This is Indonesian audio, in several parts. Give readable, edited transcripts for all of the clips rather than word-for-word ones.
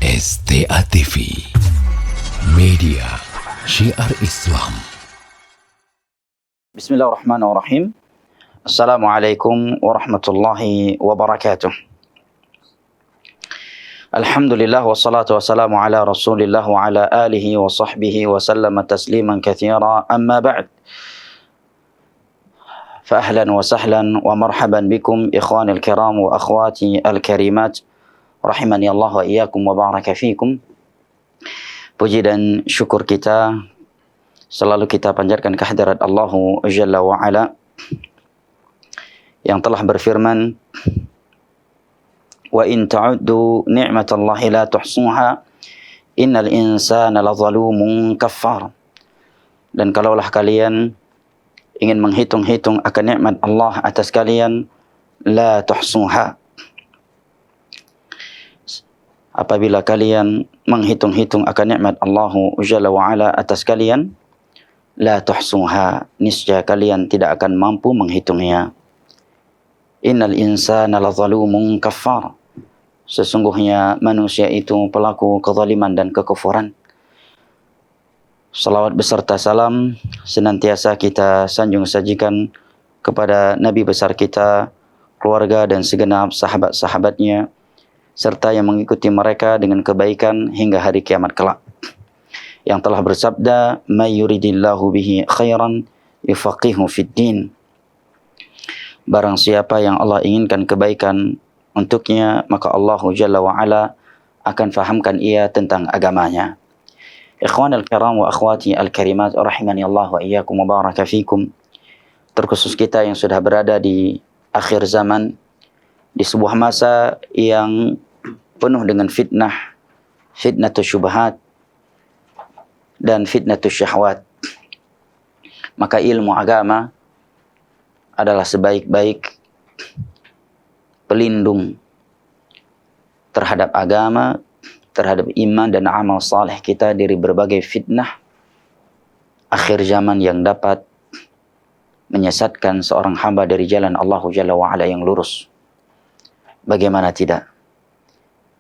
STA TV, media syiar Islam. Bismillahirrahmanirrahim. Assalamualaikum warahmatullahi wabarakatuh. Alhamdulillah wassalatu wassalamu ala Rasulillah wa ala alihi wa sahbihi wa sallama tasliman katsira. Amma ba'd. Fa ahlan wa sahlan wa marhaban bikum ikhwani al-kiram wa akhwati al-karimat. Rahimani Allah wa iyyakum wa baraka fikum. Puji dan syukur kita selalu kita panjatkan kehadirat Allah Jalla wa Ala yang telah berfirman, wa in ta'uddu ni'matallahi la tuhsuha innal insana lazalumun kaffar. Dan kalaulah kalian ingin menghitung-hitung akan nikmat Allah atas kalian, la tuhsuha, apabila kalian menghitung-hitung akan nikmat Allah Jalla wa Ala atas kalian, la tuhsuha, niscaya kalian tidak akan mampu menghitungnya. Innal insana lazalumun kaffar, sesungguhnya manusia itu pelaku kezaliman dan kekufuran. Salawat beserta salam senantiasa kita sanjung sajikan kepada Nabi besar kita, keluarga dan segenap sahabat-sahabatnya, serta yang mengikuti mereka dengan kebaikan hingga hari kiamat kelak, yang telah bersabda, may yuridillahu bihi khairan yufaqihu fid din. Barang siapa yang Allah inginkan kebaikan untuknya, maka Allah Jalla wa Ala akan fahamkan ia tentang agamanya. Ikhwan al-kiram wa akhwati al-karimat, rahimani Allah wa iyyakum wa baraka fikum. Terkhusus kita yang sudah berada di akhir zaman, di sebuah masa yang penuh dengan fitnah, fitnatus syubhat dan fitnatus syahwat, maka ilmu agama adalah sebaik-baik pelindung terhadap agama, terhadap iman dan amal saleh kita dari berbagai fitnah akhir zaman yang dapat menyesatkan seorang hamba dari jalan Allah Jalla wa Ala yang lurus. Bagaimana tidak?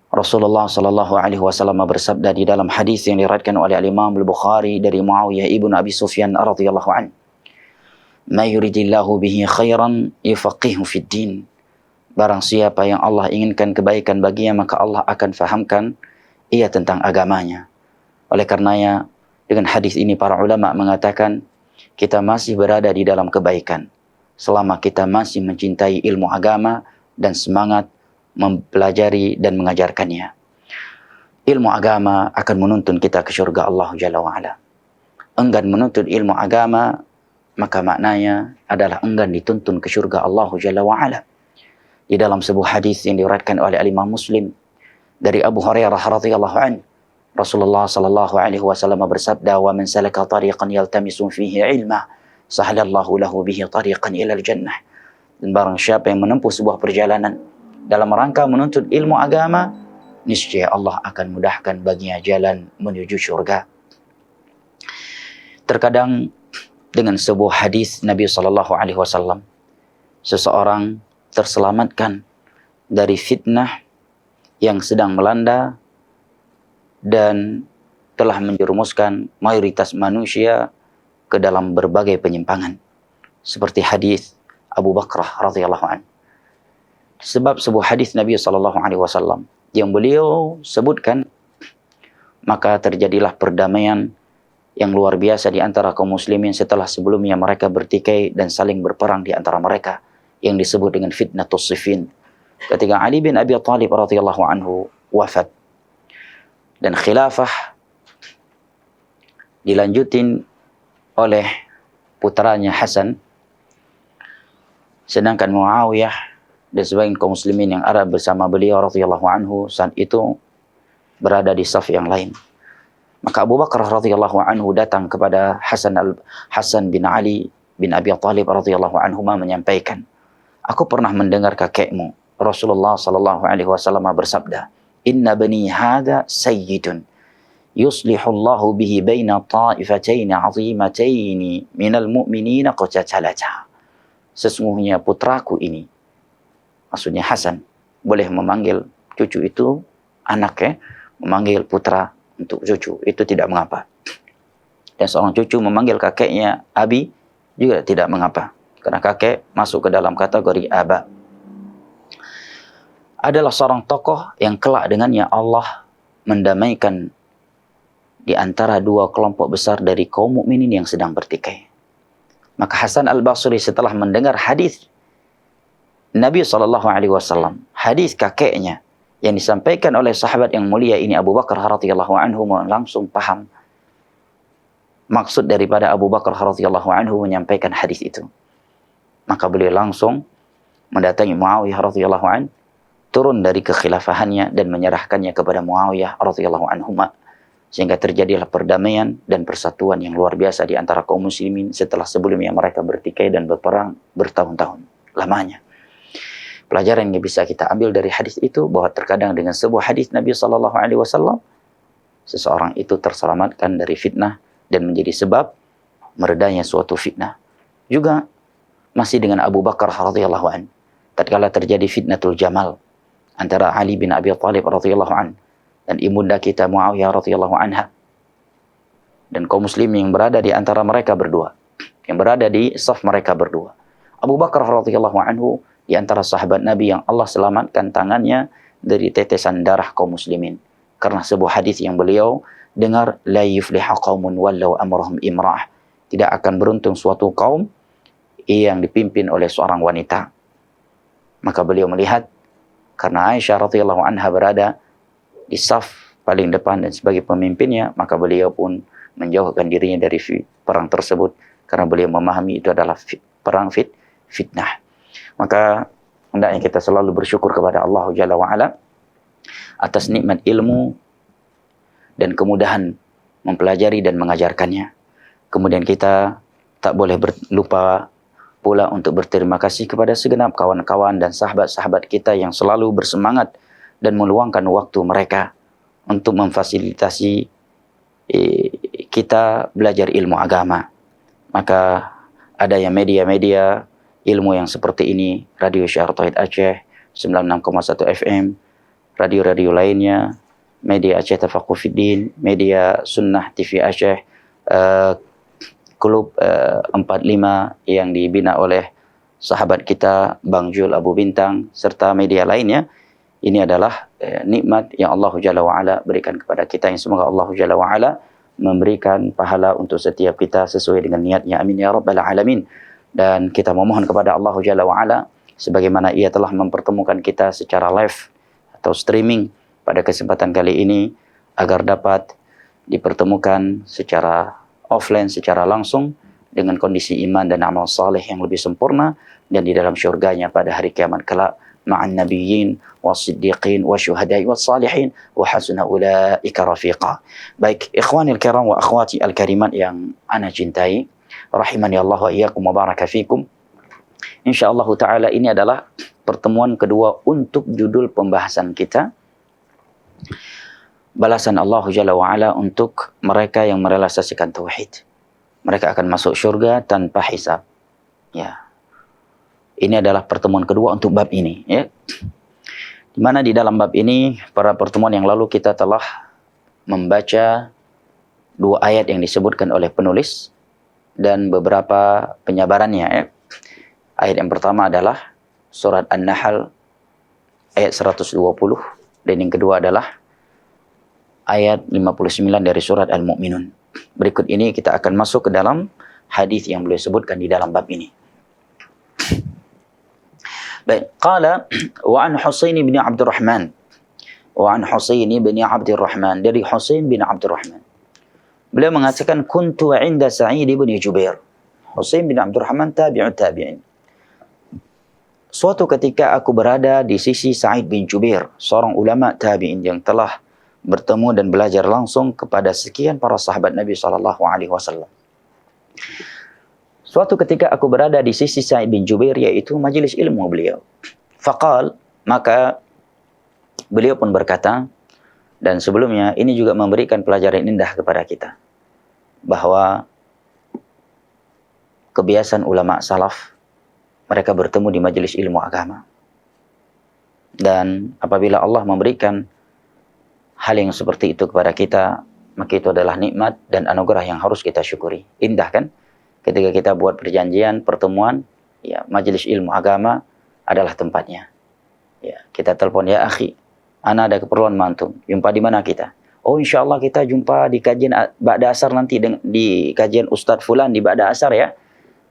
Rasulullah sallallahu alaihi wasallam bersabda di dalam hadis yang diriwayatkan oleh Imam Al-Bukhari dari Muawiyah ibnu Abi Sufyan radhiyallahu anhu, "May yuridillahu bihi khairan yufaqihu fid din." Barang siapa yang Allah inginkan kebaikan baginya, maka Allah akan fahamkan ia tentang agamanya. Oleh karenanya, dengan hadis ini para ulama mengatakan kita masih berada di dalam kebaikan selama kita masih mencintai ilmu agama dan semangat mempelajari dan mengajarkannya. Ilmu agama akan menuntun kita ke syurga Allah Jalla wa Ala. Enggan menuntut ilmu agama, maka maknanya adalah enggan dituntun ke syurga Allah Jalla wa Ala. Di dalam sebuah hadis yang diriwayatkan oleh Imam Muslim dari Abu Hurairah radhiyallahu anhu, Rasulullah sallallahu alaihi wasallam bersabda, wa man salaka tariqan yaltamisu fihi ilma sahalallahu lahu bihi tariqan ilal jannah. Dan barang siapa yang menempuh sebuah perjalanan dalam rangka menuntut ilmu agama, niscaya Allah akan mudahkan baginya jalan menuju syurga. Terkadang dengan sebuah hadis Nabi sallallahu alaihi wasallam, seseorang terselamatkan dari fitnah yang sedang melanda dan telah menjerumuskan mayoritas manusia ke dalam berbagai penyimpangan, seperti hadis Abu Bakrah radhiyallahu anhu. Sebab sebuah hadis Nabi sallallahu alaihi wasallam yang beliau sebutkan, maka terjadilah perdamaian yang luar biasa di antara kaum muslimin setelah sebelumnya mereka bertikai dan saling berperang di antara mereka, yang disebut dengan fitnatus Siffin, ketika Ali bin Abi Thalib radhiyallahu anhu wafat dan khilafah dilanjutin oleh putranya Hasan, sedangkan Muawiyah dan sebagian kaum muslimin yang ada bersama beliau radhiyallahu anhu saat itu berada di saf yang lain. Maka Abu Bakar radhiyallahu anhu datang kepada Hasan bin Ali bin Abi Thalib radhiyallahu anhu menyampaikan, aku pernah mendengar kakekmu Rasulullah sallallahu alaihi wasallam bersabda, inna bani hadza sayyidun yuslihullahu bihi baina ta'ifatayn 'azimatayn minal mu'minina qatalata. Sesungguhnya putraku ini, maksudnya Hasan, boleh memanggil cucu itu anak ya, memanggil putra untuk cucu, itu tidak mengapa. Dan seorang cucu memanggil kakeknya abi juga tidak mengapa, karena kakek masuk ke dalam kategori aba. Adalah seorang tokoh yang kelak dengannya Allah mendamaikan di antara dua kelompok besar dari kaum mukminin yang sedang bertikai. Maka Hasan Al-Basri setelah mendengar hadis Nabi SAW, hadis kakeknya yang disampaikan oleh sahabat yang mulia ini Abu Bakar radhiyallahu anhu, langsung paham maksud daripada Abu Bakar radhiyallahu anhu menyampaikan hadis itu. Maka beliau langsung mendatangi Muawiyah radhiyallahu anhu, turun dari kekhilafahannya dan menyerahkannya kepada Muawiyah radhiyallahu anhu, sehingga terjadilah perdamaian dan persatuan yang luar biasa di antara kaum muslimin setelah sebelumnya mereka bertikai dan berperang bertahun-tahun lamanya. Pelajaran yang bisa kita ambil dari hadis itu, bahwa terkadang dengan sebuah hadis Nabi SAW, seseorang itu terselamatkan dari fitnah dan menjadi sebab meredanya suatu fitnah. Juga masih dengan Abu Bakar radhiyallahu anhu, tatkala terjadi fitnatul Jamal antara Ali bin Abi Thalib radhiyallahu anhu dan ibunda kita Muawiyah radhiyallahu anha, dan kaum muslim yang berada di antara mereka berdua, yang berada di saf mereka berdua. Abu Bakar radhiyallahu anhu di antara sahabat Nabi yang Allah selamatkan tangannya dari tetesan darah kaum muslimin karena sebuah hadis yang beliau dengar, la yuflihu qaumun wallau amrahum imra'ah, tidak akan beruntung suatu kaum yang dipimpin oleh seorang wanita. Maka beliau melihat, karena Aisyah radhiyallahu anha berada di saf paling depan dan sebagai pemimpinnya, maka beliau pun menjauhkan dirinya dari perang tersebut karena beliau memahami itu adalah perang fitnah. Maka hendaknya kita selalu bersyukur kepada Allah Jalla wa'ala atas nikmat ilmu dan kemudahan mempelajari dan mengajarkannya. Kemudian kita tak boleh lupa pula untuk berterima kasih kepada segenap kawan-kawan dan sahabat-sahabat kita yang selalu bersemangat dan meluangkan waktu mereka untuk memfasilitasi kita belajar ilmu agama. Maka ada yang media-media ilmu yang seperti ini, Radio Syiar Tauhid Aceh 96,1 FM, radio-radio lainnya, media Aceh Tafaqquh Fiddin, media Sunnah TV Aceh, Klub 45 yang dibina oleh sahabat kita Bang Jul Abu Bintang, serta media lainnya. Ini adalah nikmat yang Allah Jalla wa'ala berikan kepada kita, yang semoga Allah Jalla wa'ala memberikan pahala untuk setiap kita sesuai dengan niatnya. Amin ya Rabbal Alamin. Dan kita memohon kepada Allah Jalla wa'ala, sebagaimana Ia telah mempertemukan kita secara live atau streaming pada kesempatan kali ini, agar dapat dipertemukan secara offline, secara langsung, dengan kondisi iman dan amal saleh yang lebih sempurna, dan di dalam syurganya pada hari kiamat kelak, ma'an nabiyyin was-siddiqin wasyuhada'i was-salihin wa hasuna ulaika rafiqa. Baik, ikhwanil kiram wa akhwati al-karimat yang ana cintai, rahimani Allah wa iyyakum wa baraka fikum. Insyaallah taala ini adalah pertemuan kedua untuk judul pembahasan kita, balasan Allah Jalla wa'ala untuk mereka yang merealisasikan tauhid. Mereka akan masuk syurga tanpa hisab. Ya. Ini adalah pertemuan kedua untuk bab ini, ya. Di mana di dalam bab ini, pada pertemuan yang lalu kita telah membaca dua ayat yang disebutkan oleh penulis dan beberapa penyabarannya, ya. Ayat yang pertama adalah surat An-Nahl ayat 120, dan yang kedua adalah ayat 59 dari surat Al-Mu'minun. Berikut ini kita akan masuk ke dalam hadis yang beliau sebutkan di dalam bab ini. Baik, qala wa an Husain bin Abdurrahman. Wa an Husain bin Abdurrahman, dari Husain bin Abdurrahman. Beliau mengatakan kuntu 'inda Sa'id bin Jubair. Husain bin Abdurrahman tabi'ut tabi'in. Suatu ketika aku berada di sisi Sa'id bin Jubair, seorang ulama tabi'in yang telah bertemu dan belajar langsung kepada sekian para sahabat Nabi SAW. Suatu ketika aku berada di sisi Sa'id bin Jubair, yaitu majelis ilmu beliau. Faqal, maka beliau pun berkata, dan sebelumnya ini juga memberikan pelajaran indah kepada kita, bahwa kebiasaan ulama salaf, mereka bertemu di majelis ilmu agama. Dan apabila Allah memberikan hal yang seperti itu kepada kita, maka itu adalah nikmat dan anugerah yang harus kita syukuri. Indah kan? Ketika kita buat perjanjian, pertemuan, ya, majelis ilmu agama adalah tempatnya. Ya, kita telepon, ya akhi, ana ada keperluan mantum. Jumpa di mana kita? Oh, insyaallah kita jumpa di kajian ba'da asar nanti, di kajian Ustadz Fulan di ba'da asar ya.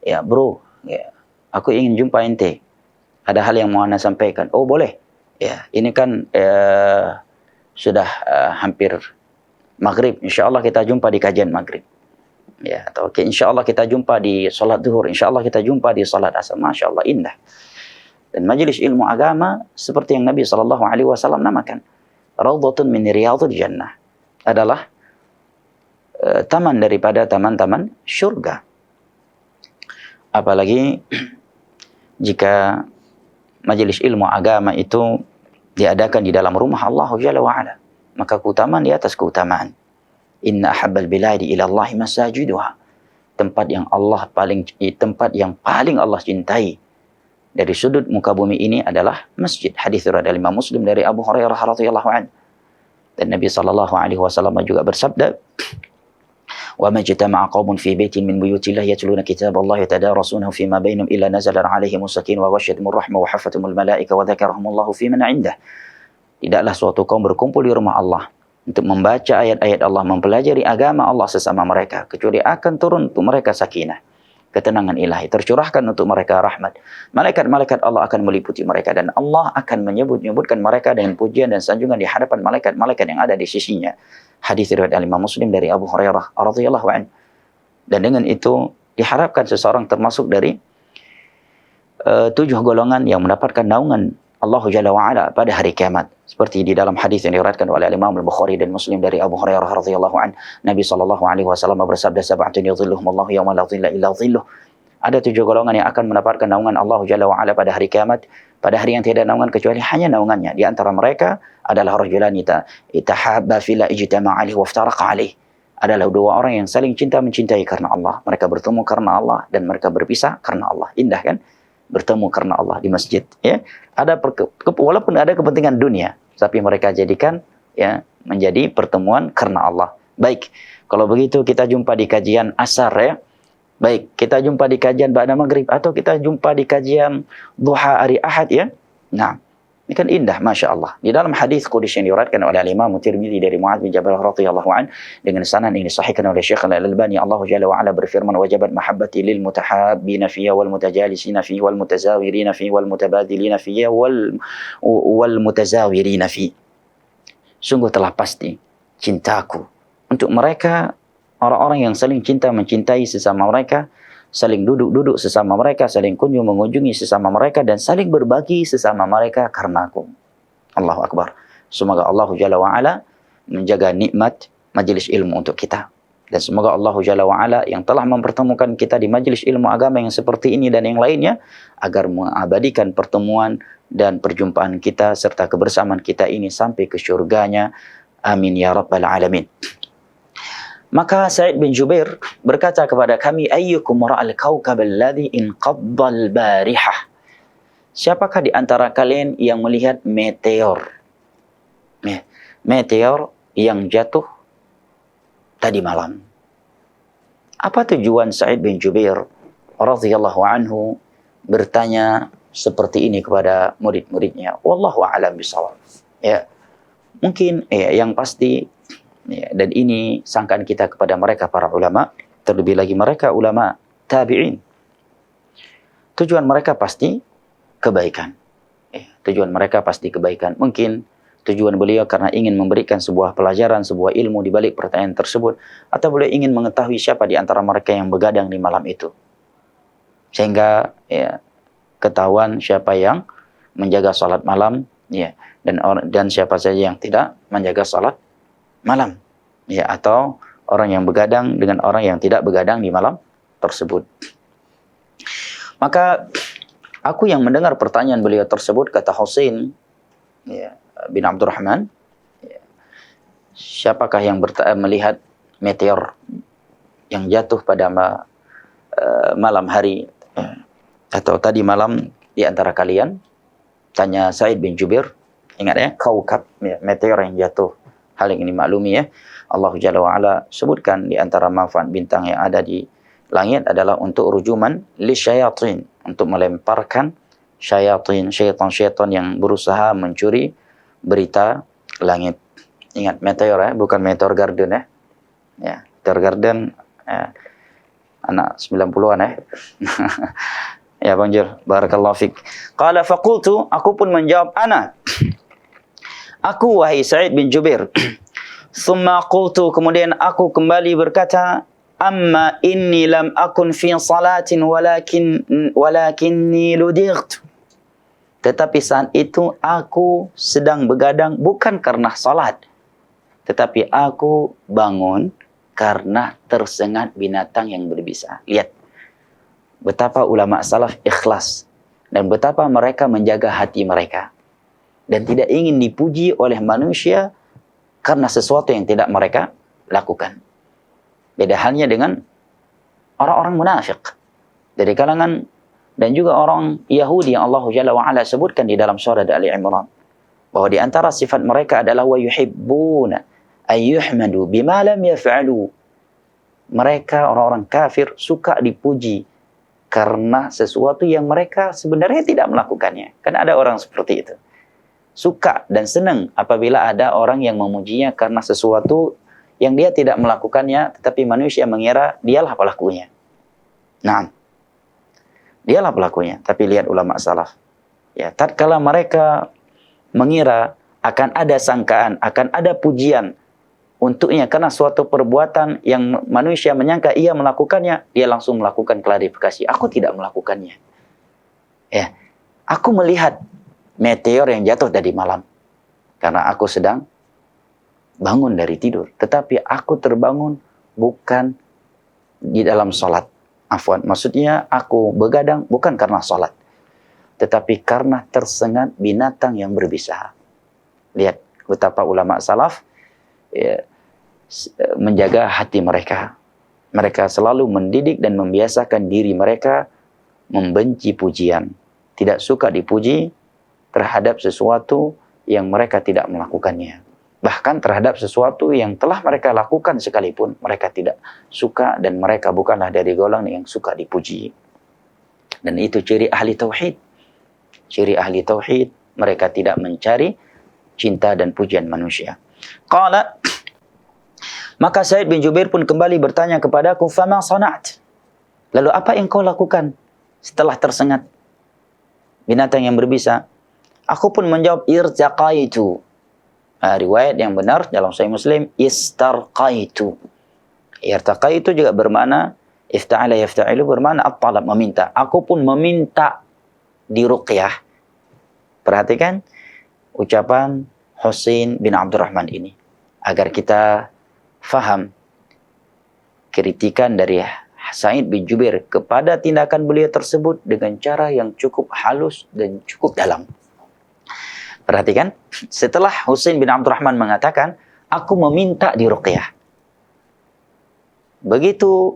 Ya, bro, ya, aku ingin jumpa ente. Ada hal yang mau ana sampaikan. Oh, boleh. Ya, ini kan sudah hampir maghrib. Insyaallah kita jumpa di kajian maghrib. Ya, atau insyaallah kita jumpa di salat zuhur. Insyaallah kita jumpa di salat asar. Masya Allah, indah. Dan majelis ilmu agama seperti yang Nabi SAW namakan, Raudhatun min riyadhil jannah, adalah taman daripada taman-taman syurga. Apalagi jika majelis ilmu agama itu diadakan di dalam rumah Allah Jalla wa'ala, maka keutamaan di atas keutamaan. Inna ahabbal biladi ila Allahi masajiduha, tempat yang paling Allah cintai dari sudut muka bumi ini adalah masjid. Hadis riwayat Imam Muslim dari Abu Hurairah radhiyallahu anhu. Dan Nabi sallallahu alaihi wasallam juga bersabda, "Wa ma jatama'a qaumun fi baitin min buyutillah yatluna kitaballahi yatadarasunahu fima bainahum illa nazala 'alaihimus sakinah wa ghasyiyatuhumur rahmah wa hafathumul malaika wa dzakarahumullahu fi man 'indah." Tidaklah suatu kaum berkumpul di rumah Allah untuk membaca ayat-ayat Allah, mempelajari agama Allah sesama mereka, kecuali akan turun untuk mereka sakinah, ketenangan ilahi, tercurahkan untuk mereka rahmat. Malaikat-malaikat Allah akan meliputi mereka, dan Allah akan menyebut-nyebutkan mereka dengan pujian dan sanjungan di hadapan malaikat-malaikat yang ada di sisinya. Hadis riwayat Imam Muslim dari Abu Hurairah radhiyallahu anhu. Dan dengan itu diharapkan seseorang termasuk dari 7 golongan yang mendapatkan naungan Allah Jalla wa'ala pada hari kiamat. Seperti di dalam hadis yang diriwayatkan oleh Imam Al-Bukhari dan Muslim dari Abu Hurairah radhiyallahu anhu, Nabi sallallahu alaihi wasallam bersabda, "Sab'atun yadhilluhumullahu yawma la dhilla illa dhilluh." Ada 7 golongan yang akan mendapatkan naungan Allah Jalla wa'ala pada hari kiamat, pada hari yang tidak ada naungan kecuali hanya naungannya. Di antara mereka adalah rajulani tahabba fila ijtama'a alaihi wa iftaraqa alaihi. Adalah 2 orang yang saling cinta mencintai karena Allah. Mereka bertemu karena Allah dan mereka berpisah karena Allah. Indah kan? Bertemu karena Allah di masjid, ya. Ada walaupun ada kepentingan dunia, tapi mereka jadikan ya menjadi pertemuan karena Allah. Baik, kalau begitu kita jumpa di kajian asar ya. Baik, kita jumpa di kajian ba'da maghrib, atau kita jumpa di kajian duha hari Ahad ya. Nah, ini kan indah, Masya Allah. Di dalam hadis qudsi yang diriwayatkan oleh Imam Tirmidzi dari Mu'adz bin Jabal radhiyallahu anhu dengan sanad ini disahihkan oleh Syekh Al-Albani, Allah Jalla wa ala berfirman, "Wajabat mahabbati lil mutahabbina fiyya wal mutajalisina fiyya wal mutazawirina fiyya wal mutabadilina fiyya wal mutazawirina fiyya." Sungguh telah pasti cintaku untuk mereka, orang-orang yang saling cinta mencintai sesama mereka, saling duduk-duduk sesama mereka, saling kunjung mengunjungi sesama mereka, dan saling berbagi sesama mereka karena aku. Allahu Akbar. Semoga Allah Jalla wa'ala menjaga nikmat majelis ilmu untuk kita. Dan semoga Allah Jalla wa'ala yang telah mempertemukan kita di majelis ilmu agama yang seperti ini dan yang lainnya, agar mengabadikan pertemuan dan perjumpaan kita serta kebersamaan kita ini sampai ke syurganya. Amin ya rabbal alamin. Maka Sa'id bin Jubair berkata kepada kami, "Ayyukum ra'al kawkab alladhi inqadda al-barihah?" Siapakah di antara kalian yang melihat meteor? Meteor yang jatuh tadi malam. Apa tujuan Sa'id bin Jubair radhiyallahu anhu bertanya seperti ini kepada murid-muridnya? Wallahu a'lam bishawab. Ya, mungkin yang pasti, ya, dan ini sangkaan kita kepada mereka para ulama, terlebih lagi mereka ulama tabi'in. Tujuan mereka pasti kebaikan. Tujuan mereka pasti kebaikan. Mungkin tujuan beliau karena ingin memberikan sebuah pelajaran, sebuah ilmu di balik pertanyaan tersebut, atau beliau ingin mengetahui siapa di antara mereka yang begadang di malam itu, sehingga ya, ketahuan siapa yang menjaga salat malam, ya, dan siapa saja yang tidak menjaga salat malam, ya, atau orang yang begadang dengan orang yang tidak begadang di malam tersebut. Maka aku yang mendengar pertanyaan beliau tersebut, kata Husain ya, bin Abdurrahman, ya, siapakah yang melihat meteor yang jatuh pada malam hari atau tadi malam di antara kalian? Tanya Sa'id bin Jubair. Ingat ya, kaukab, ya, meteor yang jatuh hal yang dimaklumi ya. Allah Jalla wa'ala sebutkan di antara manfaat bintang yang ada di langit adalah untuk rujuman lisyayatin, untuk melemparkan syaitan yang berusaha mencuri berita langit. Ingat meteor ya, bukan meteor garden ya. Ya, meteor garden anak 90-an ya. Ya Bang Jur, barakallahu fik. Qala faqultu, aku pun menjawab aku wahai Sa'id bin Jubair. Thumma qultu, kemudian aku kembali berkata, amma inni lam akun fi salatin walakinni ludightu. Tetapi saat itu aku sedang begadang bukan karena salat, tetapi aku bangun karena tersengat binatang yang berbisa. Lihat betapa ulama salaf ikhlas dan betapa mereka menjaga hati mereka dan tidak ingin dipuji oleh manusia karena sesuatu yang tidak mereka lakukan. Beda halnya dengan orang-orang munafik dari kalangan dan juga orang Yahudi yang Allah Jalla wa'ala sebutkan di dalam surah Ali Imran, bahwa di antara sifat mereka adalah wa yuhibbuna ayyuhmadu bima lam yaf'alu. Mereka orang-orang kafir suka dipuji karena sesuatu yang mereka sebenarnya tidak melakukannya. Kan ada orang seperti itu. Suka dan senang apabila ada orang yang memujinya karena sesuatu yang dia tidak melakukannya, tetapi manusia mengira dialah pelakunya. Nah, dialah pelakunya. Tapi lihat ulama salaf. Ya, tatkala mereka mengira akan ada sangkaan, akan ada pujian untuknya karena suatu perbuatan yang manusia menyangka ia melakukannya, dia langsung melakukan klarifikasi. Aku tidak melakukannya. Ya, aku melihat meteor yang jatuh tadi malam karena aku sedang bangun dari tidur. Tetapi aku terbangun bukan di dalam sholat. Afwan, maksudnya aku begadang bukan karena sholat, tetapi karena tersengat binatang yang berbisa. Lihat betapa ulama salaf ya, menjaga hati mereka. Mereka selalu mendidik dan membiasakan diri mereka membenci pujian. Tidak suka dipuji terhadap sesuatu yang mereka tidak melakukannya. Bahkan terhadap sesuatu yang telah mereka lakukan sekalipun, mereka tidak suka dan mereka bukanlah dari golongan yang suka dipuji. Dan itu ciri ahli tauhid. Ciri ahli tauhid, mereka tidak mencari cinta dan pujian manusia. Qala, maka Sa'id bin Jubair pun kembali bertanya kepadaku, fama sana'at? Lalu apa yang kau lakukan setelah tersengat binatang yang berbisa? Aku pun menjawab, irtaqaitu. Riwayat yang benar dalam Sahih Muslim, istarqaitu. Irtaqaitu juga bermakna, ifta'ala yafta'ilu bermakna at-talab, meminta. Aku pun meminta diruqyah. Perhatikan ucapan Husain bin Abdurrahman ini agar kita faham kritikan dari Sa'id bin Jubair kepada tindakan beliau tersebut dengan cara yang cukup halus dan cukup dalam. Perhatikan, setelah Husain bin Abdurrahman mengatakan, aku meminta diruqyah. Begitu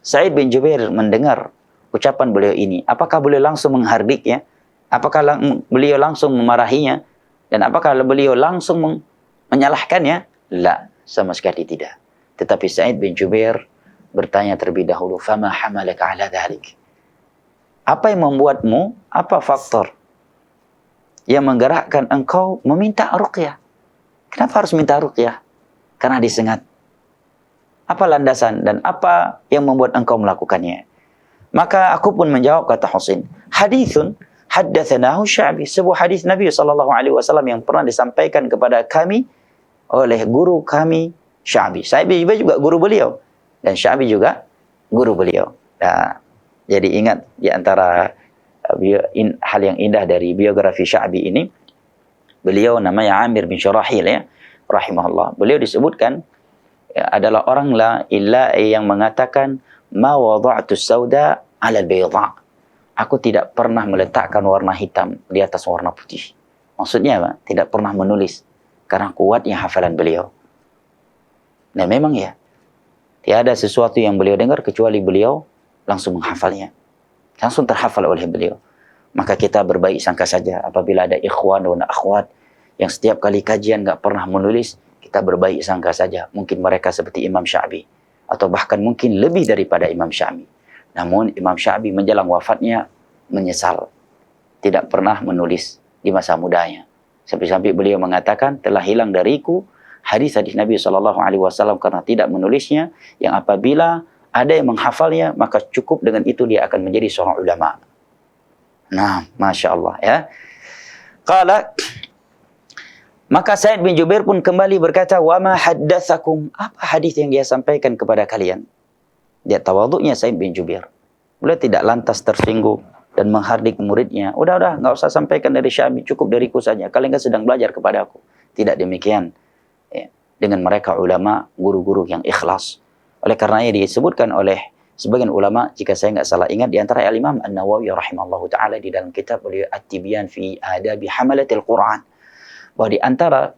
Sa'id bin Jubair mendengar ucapan beliau ini, apakah beliau langsung menghardiknya? Apakah beliau langsung memarahinya? Dan apakah beliau langsung menyalahkannya? La, sama sekali tidak. Tetapi Sa'id bin Jubair bertanya terlebih dahulu, fama hamalaka ala dhalik? Apa yang membuatmu, apa faktor yang menggerakkan engkau meminta ruqyah? Kenapa harus minta ruqyah? Karena disengat. Apa landasan dan apa yang membuat engkau melakukannya? Maka aku pun menjawab, kata Husain, hadithun haddatsanahu Sya'bi, sebuah hadis Nabi SAW yang pernah disampaikan kepada kami oleh guru kami Sya'bi. Sya'bi juga guru beliau dan Sya'bi juga guru beliau. Nah, jadi ingat di antara hal yang indah dari biografi Sya'bi ini, beliau namanya Amir bin Syurahil ya, rahimahullah. Beliau disebutkan ya, adalah orang la illa yang mengatakan ma wada'tu sauda 'ala al-bayda. Aku tidak pernah meletakkan warna hitam di atas warna putih. Maksudnya apa? Tidak pernah menulis karena kuatnya hafalan beliau. Nah, memang ya, tiada sesuatu yang beliau dengar kecuali beliau langsung menghafalnya. Langsung terhafal oleh beliau. Maka kita berbaik sangka saja apabila ada ikhwan dan akhwat yang setiap kali kajian nggak pernah menulis, kita berbaik sangka saja. Mungkin mereka seperti Imam Syafi'i, atau bahkan mungkin lebih daripada Imam Syafi'i. Namun Imam Syafi'i menjelang wafatnya menyesal, tidak pernah menulis di masa mudanya. Sampai-sampai beliau mengatakan, telah hilang dariku hadis-hadis Nabi SAW karena tidak menulisnya, yang apabila ada yang menghafalnya, maka cukup dengan itu dia akan menjadi seorang ulama. Nah, Masya Allah ya. Qala, maka Sa'id bin Jubair pun kembali berkata, wa ma haddatsakum, apa hadis yang dia sampaikan kepada kalian? Dia tawaduknya Sa'id bin Jubair. Beliau tidak lantas tersinggung dan menghardik muridnya. Udah, nggak usah sampaikan dari Syafi'i, cukup dariku saja. Kalian kan sedang belajar kepada aku. Tidak demikian. Ya. Dengan mereka ulama, guru-guru yang ikhlas. Oleh karenanya disebutkan oleh sebagian ulama, jika saya nggak salah ingat, di antara Al-Imam An-Nawawi rahimahullahu ta'ala di dalam kitab beliau At-Tibyan fi Adabi Hamalatil Quran, bahwa di antara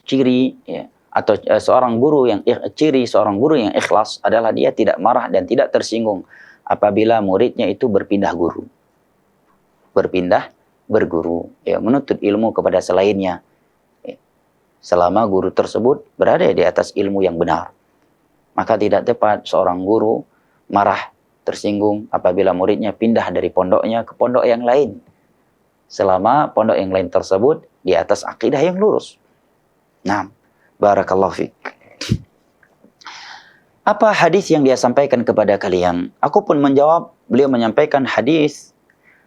ciri ya, atau ciri seorang guru yang ikhlas adalah dia tidak marah dan tidak tersinggung apabila muridnya itu berpindah berguru, ya, menuntut ilmu kepada selainnya, ya, selama guru tersebut berada di atas ilmu yang benar. Maka tidak tepat seorang guru marah, tersinggung apabila muridnya pindah dari pondoknya ke pondok yang lain, selama pondok yang lain tersebut di atas akidah yang lurus. Nah, barakallahu fiik. Apa hadis yang dia sampaikan kepada kalian? Aku pun menjawab, beliau menyampaikan hadis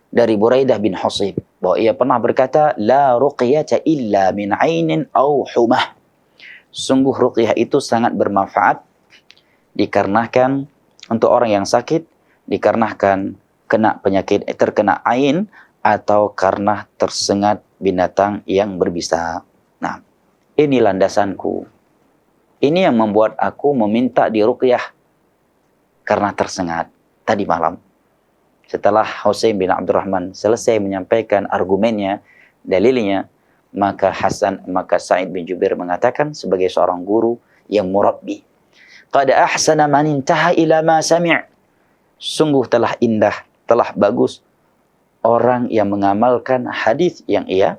dari Buraidah bin Husayb, bahwa ia pernah berkata, la ruqyata illa min ainin aw humah. Sungguh ruqyah itu sangat bermanfaat dikarenakan untuk orang yang sakit, dikarenakan kena penyakit, terkena ain, atau karena tersengat binatang yang berbisa. Nah, ini landasanku. Ini yang membuat aku meminta diruqyah karena tersengat tadi malam. Setelah Husain bin Abdurrahman selesai menyampaikan argumennya, dalilnya, maka Sa'id bin Jubair mengatakan sebagai seorang guru yang murabbi, qad ahsana man intaha ila ma sami'. Sungguh telah indah, telah bagus orang yang mengamalkan hadis yang ia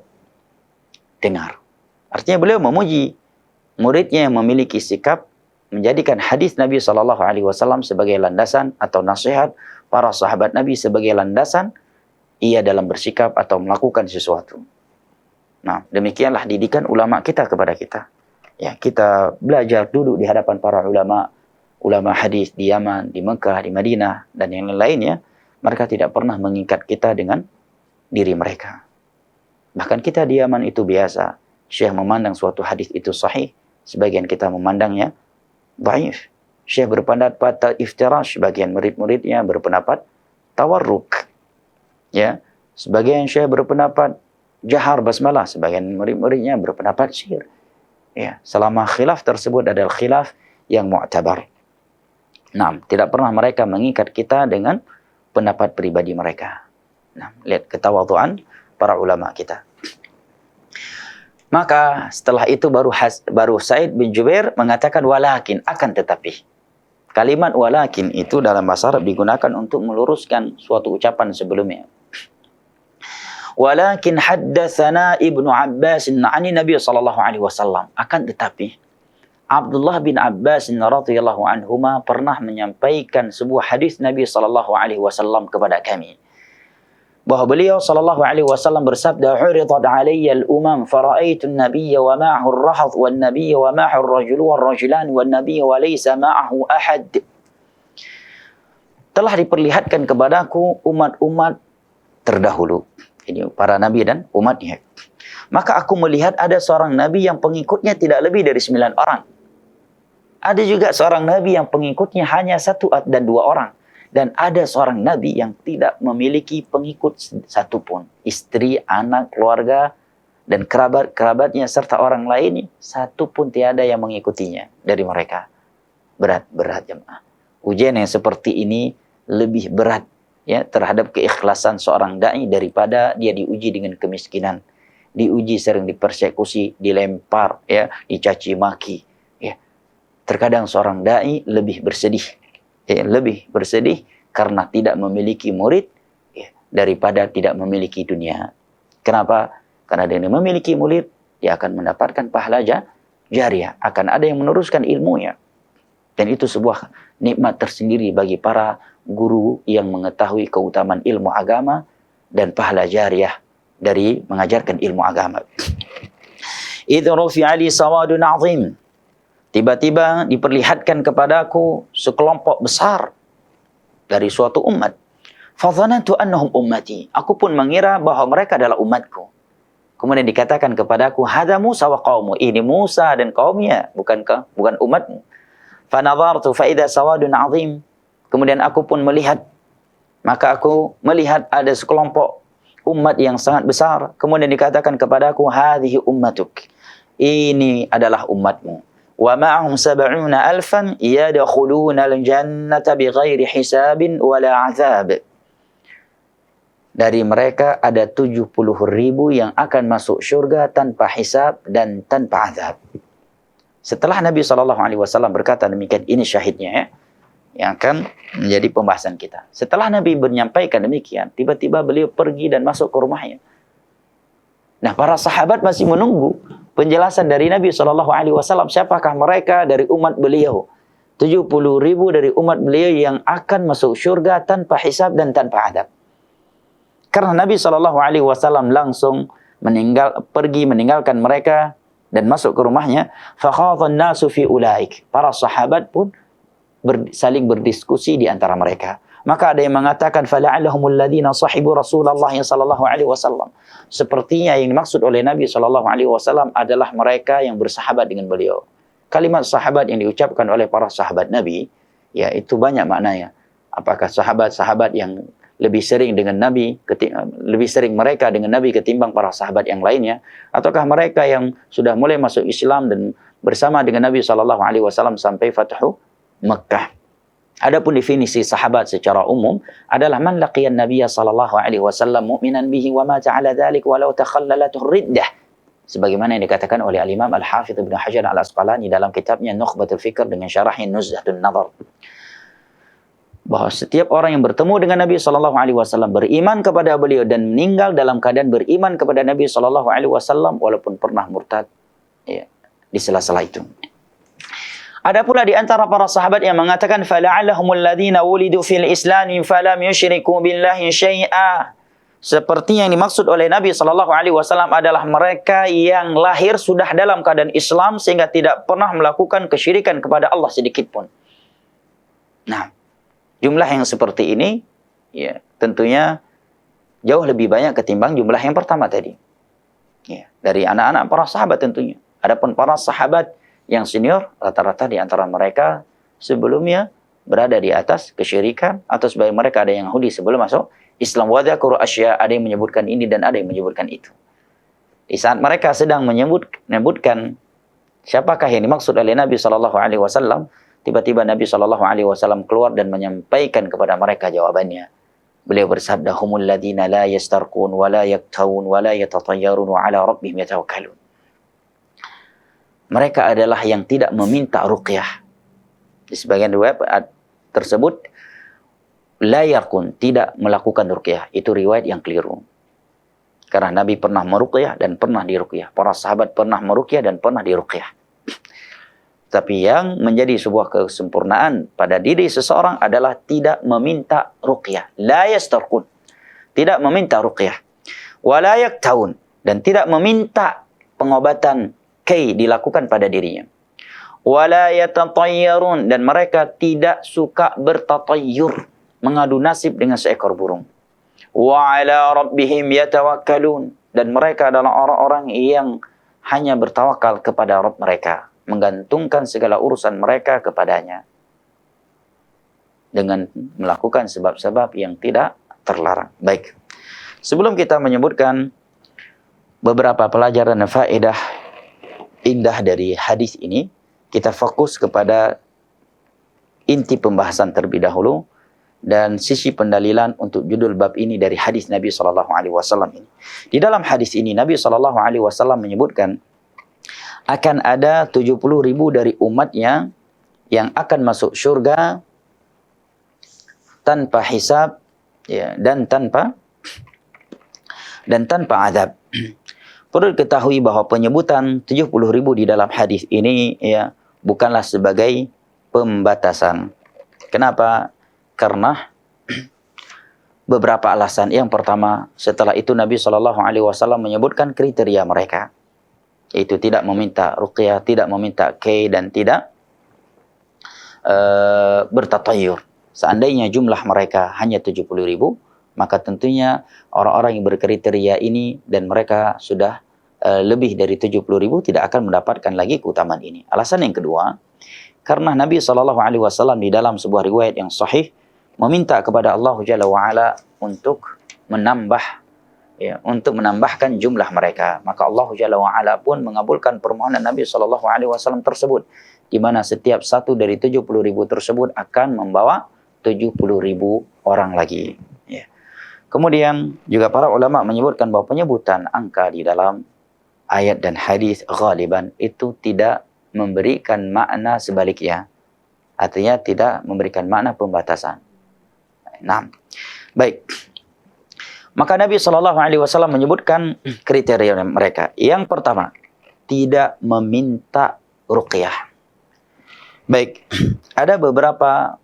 dengar. Artinya beliau memuji muridnya yang memiliki sikap menjadikan hadis Nabi SAW sebagai landasan atau nasihat para sahabat Nabi sebagai landasan ia dalam bersikap atau melakukan sesuatu. Nah, demikianlah didikan ulama kita kepada kita. Ya, kita belajar duduk di hadapan para ulama hadis di Yaman, di Mekah, di Madinah, dan yang lainnya. Mereka tidak pernah mengikat kita dengan diri mereka. Bahkan kita di Yaman itu biasa. Syekh memandang suatu hadis itu sahih, sebagian kita memandangnya dhaif. Syekh berpendapat iftirash, sebagian murid-muridnya berpendapat tawarruk. Ya, sebagian syekh berpendapat jahar basmalah, sebagian murid-muridnya berpendapat syi'r. Ya, selama khilaf tersebut adalah khilaf yang mu'tabar. Nah, tidak pernah mereka mengikat kita dengan pendapat pribadi mereka. Nah, lihat ketawadhuan para ulama kita. Maka setelah itu baru Sa'id bin Jubair mengatakan walakin, akan tetapi. Kalimat walakin itu dalam bahasa Arab digunakan untuk meluruskan suatu ucapan sebelumnya. Walakin haddatsana Ibnu Abbas 'ani Nabi sallallahu alaihi wasallam. Akan tetapi Abdullah bin Abbas radhiyallahu anhuma pernah menyampaikan sebuah hadis Nabi sallallahu alaihi wasallam kepada kami, bahwa beliau sallallahu alaihi wasallam bersabda, "Uridat 'alayya al-umam fara'aitu an-nabiyya wa ma'ahu ar-rahad wan-nabiyya wa ma'ahu ar-rajulu war-rajulan wan-nabiyya wa laysa ma'ahu ahad." Telah diperlihatkan kepadaku umat-umat terdahulu, ini para nabi dan umatnya. Maka aku melihat ada seorang nabi yang pengikutnya tidak lebih dari 9 orang. Ada juga seorang nabi yang pengikutnya hanya 1 dan 2 orang. Dan ada seorang nabi yang tidak memiliki pengikut satupun. Istri, anak, keluarga, dan kerabatnya serta orang lain, satupun tiada yang mengikutinya dari mereka. Berat jemaah. Ujian yang seperti ini lebih berat ya terhadap keikhlasan seorang dai daripada dia diuji dengan kemiskinan. Diuji sering dipersekusi, dilempar, ya, dicaci maki. Ya. Terkadang seorang dai lebih bersedih karena tidak memiliki murid ya, daripada tidak memiliki dunia. Kenapa? Karena dengan memiliki murid, dia akan mendapatkan pahala jariah. Akan ada yang meneruskan ilmunya. Dan itu sebuah nikmat tersendiri bagi para guru yang mengetahui keutamaan ilmu agama dan pahala jariah dari mengajarkan ilmu agama. Idh rufi'a li sawadun azim. Tiba-tiba diperlihatkan kepadaku sekelompok besar dari suatu umat. Fadhanantu annahum ummati. Aku pun mengira bahwa mereka adalah umatku. Kemudian dikatakan kepadaku, hadza Musa wa qaumu. Ini Musa dan kaumnya, bukan umatmu. Fanadhartu fa idza sawadun azim. Kemudian aku pun melihat, maka aku melihat ada sekelompok umat yang sangat besar. Kemudian dikatakan kepadaku, hadhihi ummatuk. Ini adalah umatmu. Wa ma'ahum 70,000 yadkhuluna al-jannata bighairi hisabin wala 'adzab. Dari mereka ada 70.000 yang akan masuk syurga tanpa hisab dan tanpa azab. Setelah Nabi SAW berkata demikian, ini syahidnya ya, yang akan menjadi pembahasan kita. Setelah Nabi menyampaikan demikian, tiba-tiba beliau pergi dan masuk ke rumahnya. Nah, para sahabat masih menunggu penjelasan dari Nabi SAW. Siapakah mereka dari umat beliau? 70.000 dari umat beliau yang akan masuk syurga tanpa hisab dan tanpa adab. Karena Nabi SAW langsung pergi meninggalkan mereka dan masuk ke rumahnya. Fakhadhan nasu fi ulaik. Para sahabat pun saling berdiskusi di antara mereka. Maka ada yang mengatakan fala'allahumul ladzina sahibu Rasulullah sallallahu alaihi wasallam. Sepertinya yang dimaksud oleh Nabi sallallahu alaihi wasallam adalah mereka yang bersahabat dengan beliau. Kalimat sahabat yang diucapkan oleh para sahabat Nabi, ya itu banyak maknanya. Apakah sahabat-sahabat yang lebih sering dengan Nabi, lebih sering mereka dengan Nabi ketimbang para sahabat yang lainnya, ataukah mereka yang sudah mulai masuk Islam dan bersama dengan Nabi sallallahu alaihi wasallam sampai Fathu Makkah. Adapun definisi sahabat secara umum adalah man laqiyan nabiyya sallallahu alaihi wasallam mu'minan bihi wa ma ja'ala dzalik walau takhallalathu riddah. Sebagaimana yang dikatakan oleh Al-Imam Al-Hafidz Ibnu Hajar Al-Asqalani dalam kitabnya Nukhbatul Fikr dengan syarahnya Nuzhatun Nazar. Bahwa setiap orang yang bertemu dengan Nabi sallallahu alaihi wasallam, beriman kepada beliau dan meninggal dalam keadaan beriman kepada Nabi sallallahu alaihi wasallam walaupun pernah murtad, ya, di sela-sela itu. Ada pula di antara para sahabat yang mengatakan fala'allahumul ladzina wulidu fil islami falam yusyriku billahi syai'a. Seperti yang dimaksud oleh Nabi sallallahu alaihi wasallam adalah mereka yang lahir sudah dalam keadaan Islam sehingga tidak pernah melakukan kesyirikan kepada Allah sedikit pun. Nah, jumlah yang seperti ini ya tentunya jauh lebih banyak ketimbang jumlah yang pertama tadi. Ya, dari anak-anak para sahabat tentunya. Adapun para sahabat yang senior, rata-rata di antara mereka sebelumnya berada di atas kesyirikan, atau sebagian mereka ada yang Yahudi sebelum masuk Islam. Wa dzakuru asya, ada yang menyebutkan ini dan ada yang menyebutkan itu. Di saat mereka sedang menyebutkan siapakah yang dimaksud oleh Nabi sallallahu alaihi wasallam, tiba-tiba Nabi sallallahu alaihi wasallam keluar dan menyampaikan kepada mereka jawabannya. Beliau bersabda, humul ladzina la yastarqun wa la yaktawun wa la yatatayyarun wa ala rabbihim yatawakkalun. Mereka adalah yang tidak meminta ruqyah. Di sebagian riwayat tersebut la yarqun, tidak melakukan ruqyah. Itu riwayat yang keliru. Karena Nabi pernah meruqyah dan pernah diruqyah. Para sahabat pernah meruqyah dan pernah diruqyah. Tapi yang menjadi sebuah kesempurnaan pada diri seseorang adalah tidak meminta ruqyah. La yastarqun, tidak meminta ruqyah. Wa la yaktawun, dan tidak meminta pengobatan dilakukan pada dirinya. Wala yatatayyarun, dan mereka tidak suka bertatayyur, mengadu nasib dengan seekor burung. Wa ala rabbihim yatawakkalun, dan mereka adalah orang-orang yang hanya bertawakal kepada Rabb mereka, menggantungkan segala urusan mereka kepadanya dengan melakukan sebab-sebab yang tidak terlarang. Baik. Sebelum kita menyebutkan beberapa pelajaran dan faedah indah dari hadis ini, kita fokus kepada inti pembahasan terlebih dahulu dan sisi pendalilan untuk judul bab ini dari hadis Nabi sallallahu alaihi wasallam ini. Di dalam hadis ini Nabi sallallahu alaihi wasallam menyebutkan akan ada 70.000 dari umatnya yang akan masuk syurga tanpa hisab, ya, dan tanpa azab. Perlu diketahui bahwa penyebutan 70.000 di dalam hadis ini ya bukanlah sebagai pembatasan. Kenapa? Karena beberapa alasan. Yang pertama, setelah itu Nabi SAW menyebutkan kriteria mereka, yaitu tidak meminta ruqyah, tidak meminta kei, dan tidak bertatayur. Seandainya jumlah mereka hanya 70.000, maka tentunya orang-orang yang berkriteria ini dan mereka sudah lebih dari 70.000 tidak akan mendapatkan lagi keutamaan ini. Alasan yang kedua, karena Nabi SAW di dalam sebuah riwayat yang sahih meminta kepada Allah Jalla wa'ala untuk menambahkan jumlah mereka. Maka Allah Jalla wa'ala pun mengabulkan permohonan Nabi SAW tersebut, di mana setiap satu dari 70.000 tersebut akan membawa 70.000 orang lagi. Ya. Kemudian juga para ulama menyebutkan bahwa penyebutan angka di dalam ayat dan hadis ghaliban itu tidak memberikan makna sebaliknya. Artinya tidak memberikan makna pembatasan. Nah, baik. Maka Nabi SAW menyebutkan kriteria mereka. Yang pertama, tidak meminta ruqyah. Baik, ada beberapa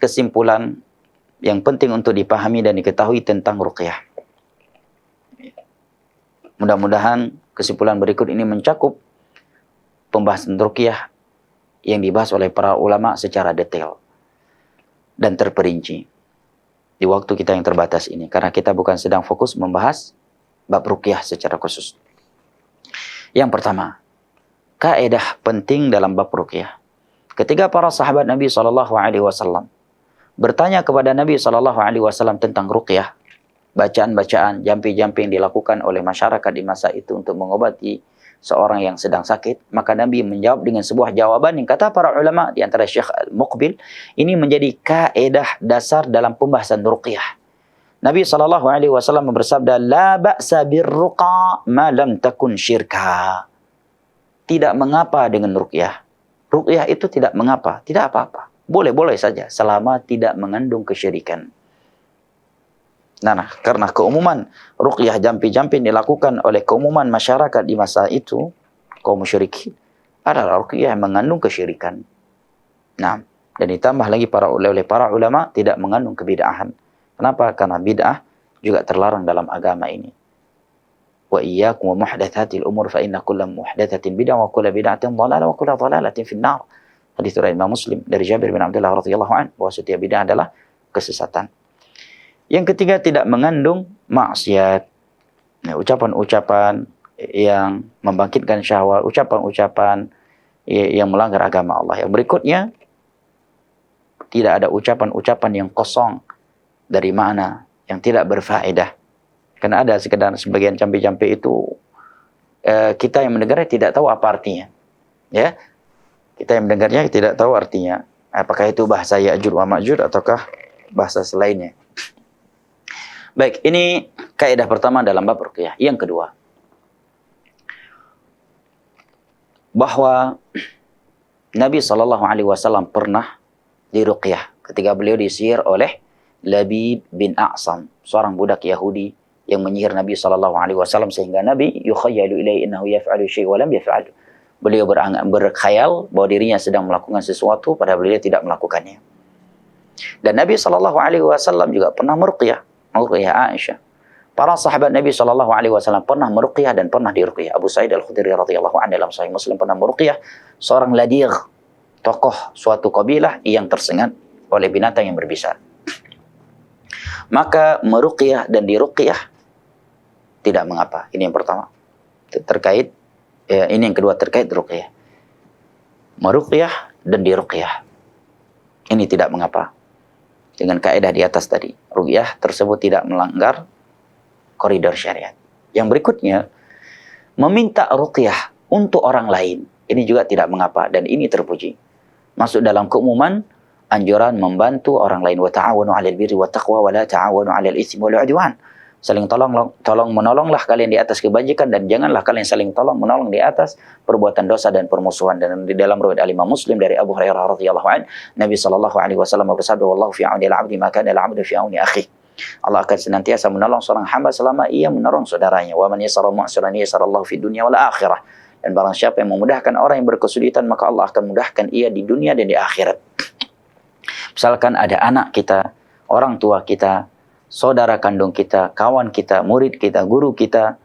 kesimpulan yang penting untuk dipahami dan diketahui tentang ruqyah. Mudah-mudahan kesimpulan berikut ini mencakup pembahasan ruqyah yang dibahas oleh para ulama secara detail dan terperinci di waktu kita yang terbatas ini, karena kita bukan sedang fokus membahas bab ruqyah secara khusus. Yang pertama, kaidah penting dalam bab ruqyah. Ketika para sahabat Nabi SAW bertanya kepada Nabi SAW tentang ruqyah, bacaan-bacaan, jampi-jampi yang dilakukan oleh masyarakat di masa itu untuk mengobati seorang yang sedang sakit, maka Nabi menjawab dengan sebuah jawaban yang kata para ulama, di antara Syekh Al-Muqbil, ini menjadi kaidah dasar dalam pembahasan ruqyah. Nabi SAW bersabda, la ba'sa birruqa ma lam takun syirka. Tidak mengapa dengan ruqyah. Ruqyah itu tidak mengapa, tidak apa-apa. Boleh-boleh saja selama tidak mengandung kesyirikan. Nah, karena keumuman ruqyah jampi-jampi dilakukan oleh keumuman masyarakat di masa itu, kaum musyrikin, adalah ruqyah yang mengandung kesyirikan. Nah, dan ditambah lagi oleh para ulama tidak mengandung kebid'ahan. Kenapa? Karena bid'ah juga terlarang dalam agama ini. Wa iyyakum wa muhdatsatil umur fa inna kulla muhdatsatin bid'ah wa kulla bid'atin dhalalah wa kulla dhalalatin finnar. Hadis riwayat Imam Muslim dari Jabir bin Abdullah radhiyallahu anhu bahwa setiap bid'ah adalah kesesatan. Yang ketiga, tidak mengandung maksiat. Nah, ucapan-ucapan yang membangkitkan syahwat, ucapan-ucapan yang melanggar agama Allah. Yang berikutnya, tidak ada ucapan-ucapan yang kosong dari makna, yang tidak berfaedah. Karena ada sebagian campi-campi itu kita yang mendengarnya tidak tahu apa artinya. Ya, kita yang mendengarnya tidak tahu artinya. Apakah itu bahasa Ya'juj wa Ma'juj ataukah bahasa selainnya. Baik, ini kaidah pertama dalam bab ruqyah. Yang kedua, bahwa Nabi SAW pernah diruqyah ketika beliau disihir oleh Labib bin A'sam, seorang budak Yahudi yang menyihir Nabi SAW sehingga Nabi yukhayyalu ilaihi innahu yaf'alu syai' wa lam yaf'al. Beliau berkhayal bahwa dirinya sedang melakukan sesuatu padahal beliau tidak melakukannya. Dan Nabi SAW juga pernah meruqyah Aisyah. Para sahabat Nabi SAW pernah meruqyah dan pernah diruqyah. Abu Sa'id Al-Khudri radhiyallahu anhu dalam Sahih Muslim pernah meruqyah seorang ladir, tokoh suatu kabilah yang tersengat oleh binatang yang berbisa. Maka meruqyah dan diruqyah tidak mengapa. Ini yang pertama. Terkait ini yang kedua terkait ruqyah. Meruqyah dan diruqyah. Ini tidak mengapa. Dengan kaidah di atas tadi, ruqyah tersebut tidak melanggar koridor syariat. Yang berikutnya, meminta ruqyah untuk orang lain, ini juga tidak mengapa dan ini terpuji. Masuk dalam keumuman anjuran membantu orang lain, wa ta'awanu 'alal birri wat taqwa wa la ta'awanu 'alal itsmi wal 'udwan. Saling tolong menolonglah kalian di atas kebajikan dan janganlah kalian saling tolong menolong di atas perbuatan dosa dan permusuhan. Dan di dalam riwayat Imam Muslim dari Abu Hurairah radhiyallahu anhu, Nabi sallallahu alaihi wasallam bersabda, "Wallahu fi 'auni al-'abdi ma kana al-'abdu fi 'auni akhihi." Allah akan senantiasa menolong seorang hamba selama ia menolong saudaranya. Wa man yassara mu'siran yassarallahu fid dunya wal akhirah. Dan barang siapa yang memudahkan orang yang berkesulitan, maka Allah akan mudahkan ia di dunia dan di akhirat. Misalkan ada anak kita, orang tua kita, saudara kandung kita, kawan kita, murid kita, guru kita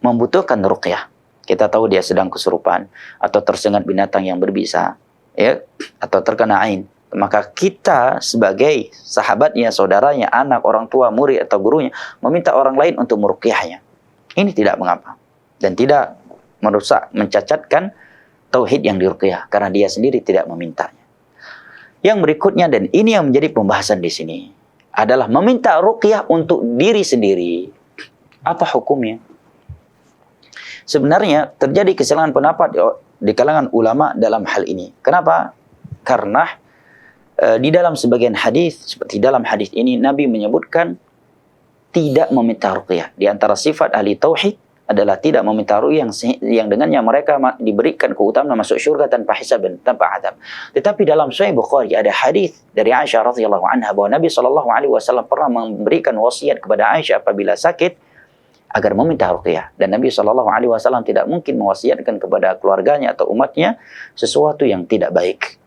membutuhkan ruqyah. Kita tahu dia sedang kesurupan atau tersengat binatang yang berbisa, ya, atau terkena ain. Maka kita sebagai sahabatnya, saudaranya, anak, orang tua, murid atau gurunya meminta orang lain untuk meruqyahnya. Ini tidak mengapa dan tidak merusak, mencacatkan tauhid yang diruqyah karena dia sendiri tidak memintanya. Yang berikutnya, dan ini yang menjadi pembahasan di sini, adalah meminta ruqyah untuk diri sendiri. Apa hukumnya? Sebenarnya terjadi kesalahan pendapat di kalangan ulama dalam hal ini. Kenapa? Karena di dalam sebagian hadis, seperti dalam hadis ini, Nabi menyebutkan tidak meminta ruqyah. Di antara sifat ahli tauhid adalah tidak meminta ruqyah yang dengannya mereka diberikan keutamaan masuk syurga tanpa hisab dan tanpa adab. Tetapi dalam Sahih Bukhari ada hadis dari Aisyah radhiyallahu anha bahwa Nabi SAW pernah memberikan wasiat kepada Aisyah apabila sakit agar meminta ruqyah, dan Nabi SAW tidak mungkin mewasiatkan kepada keluarganya atau umatnya sesuatu yang tidak baik.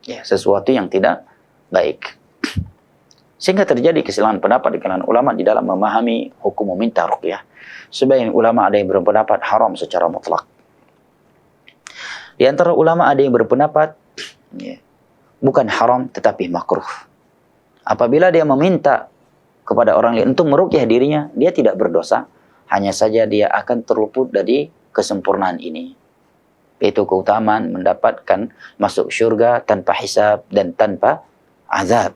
Ya, sesuatu yang tidak baik. Sehingga terjadi kesalahan pendapat di kalangan ulama di dalam memahami hukum meminta ruqyah. Sebagian ulama ada yang berpendapat haram secara mutlak. Di antara ulama ada yang berpendapat ya, bukan haram tetapi makruh. Apabila dia meminta kepada orang lain untuk meruqyah dirinya, dia tidak berdosa. Hanya saja dia akan terluput dari kesempurnaan ini, yaitu keutamaan mendapatkan masuk syurga tanpa hisab dan tanpa azab.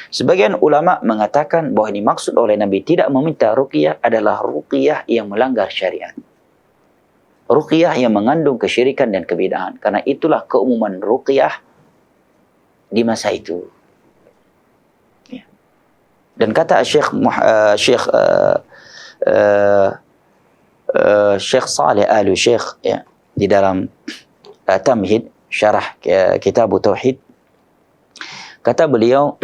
Sebagian ulama mengatakan bahwa ini maksud oleh Nabi tidak meminta ruqyah adalah ruqyah yang melanggar syariat. Ruqyah yang mengandung kesyirikan dan kebid'ahan. Karena itulah keumuman ruqyah di masa itu. Ya. Dan kata Syekh Saleh Al-Syekh ya, di dalam Tamhid syarah kitab Tauhid, kata beliau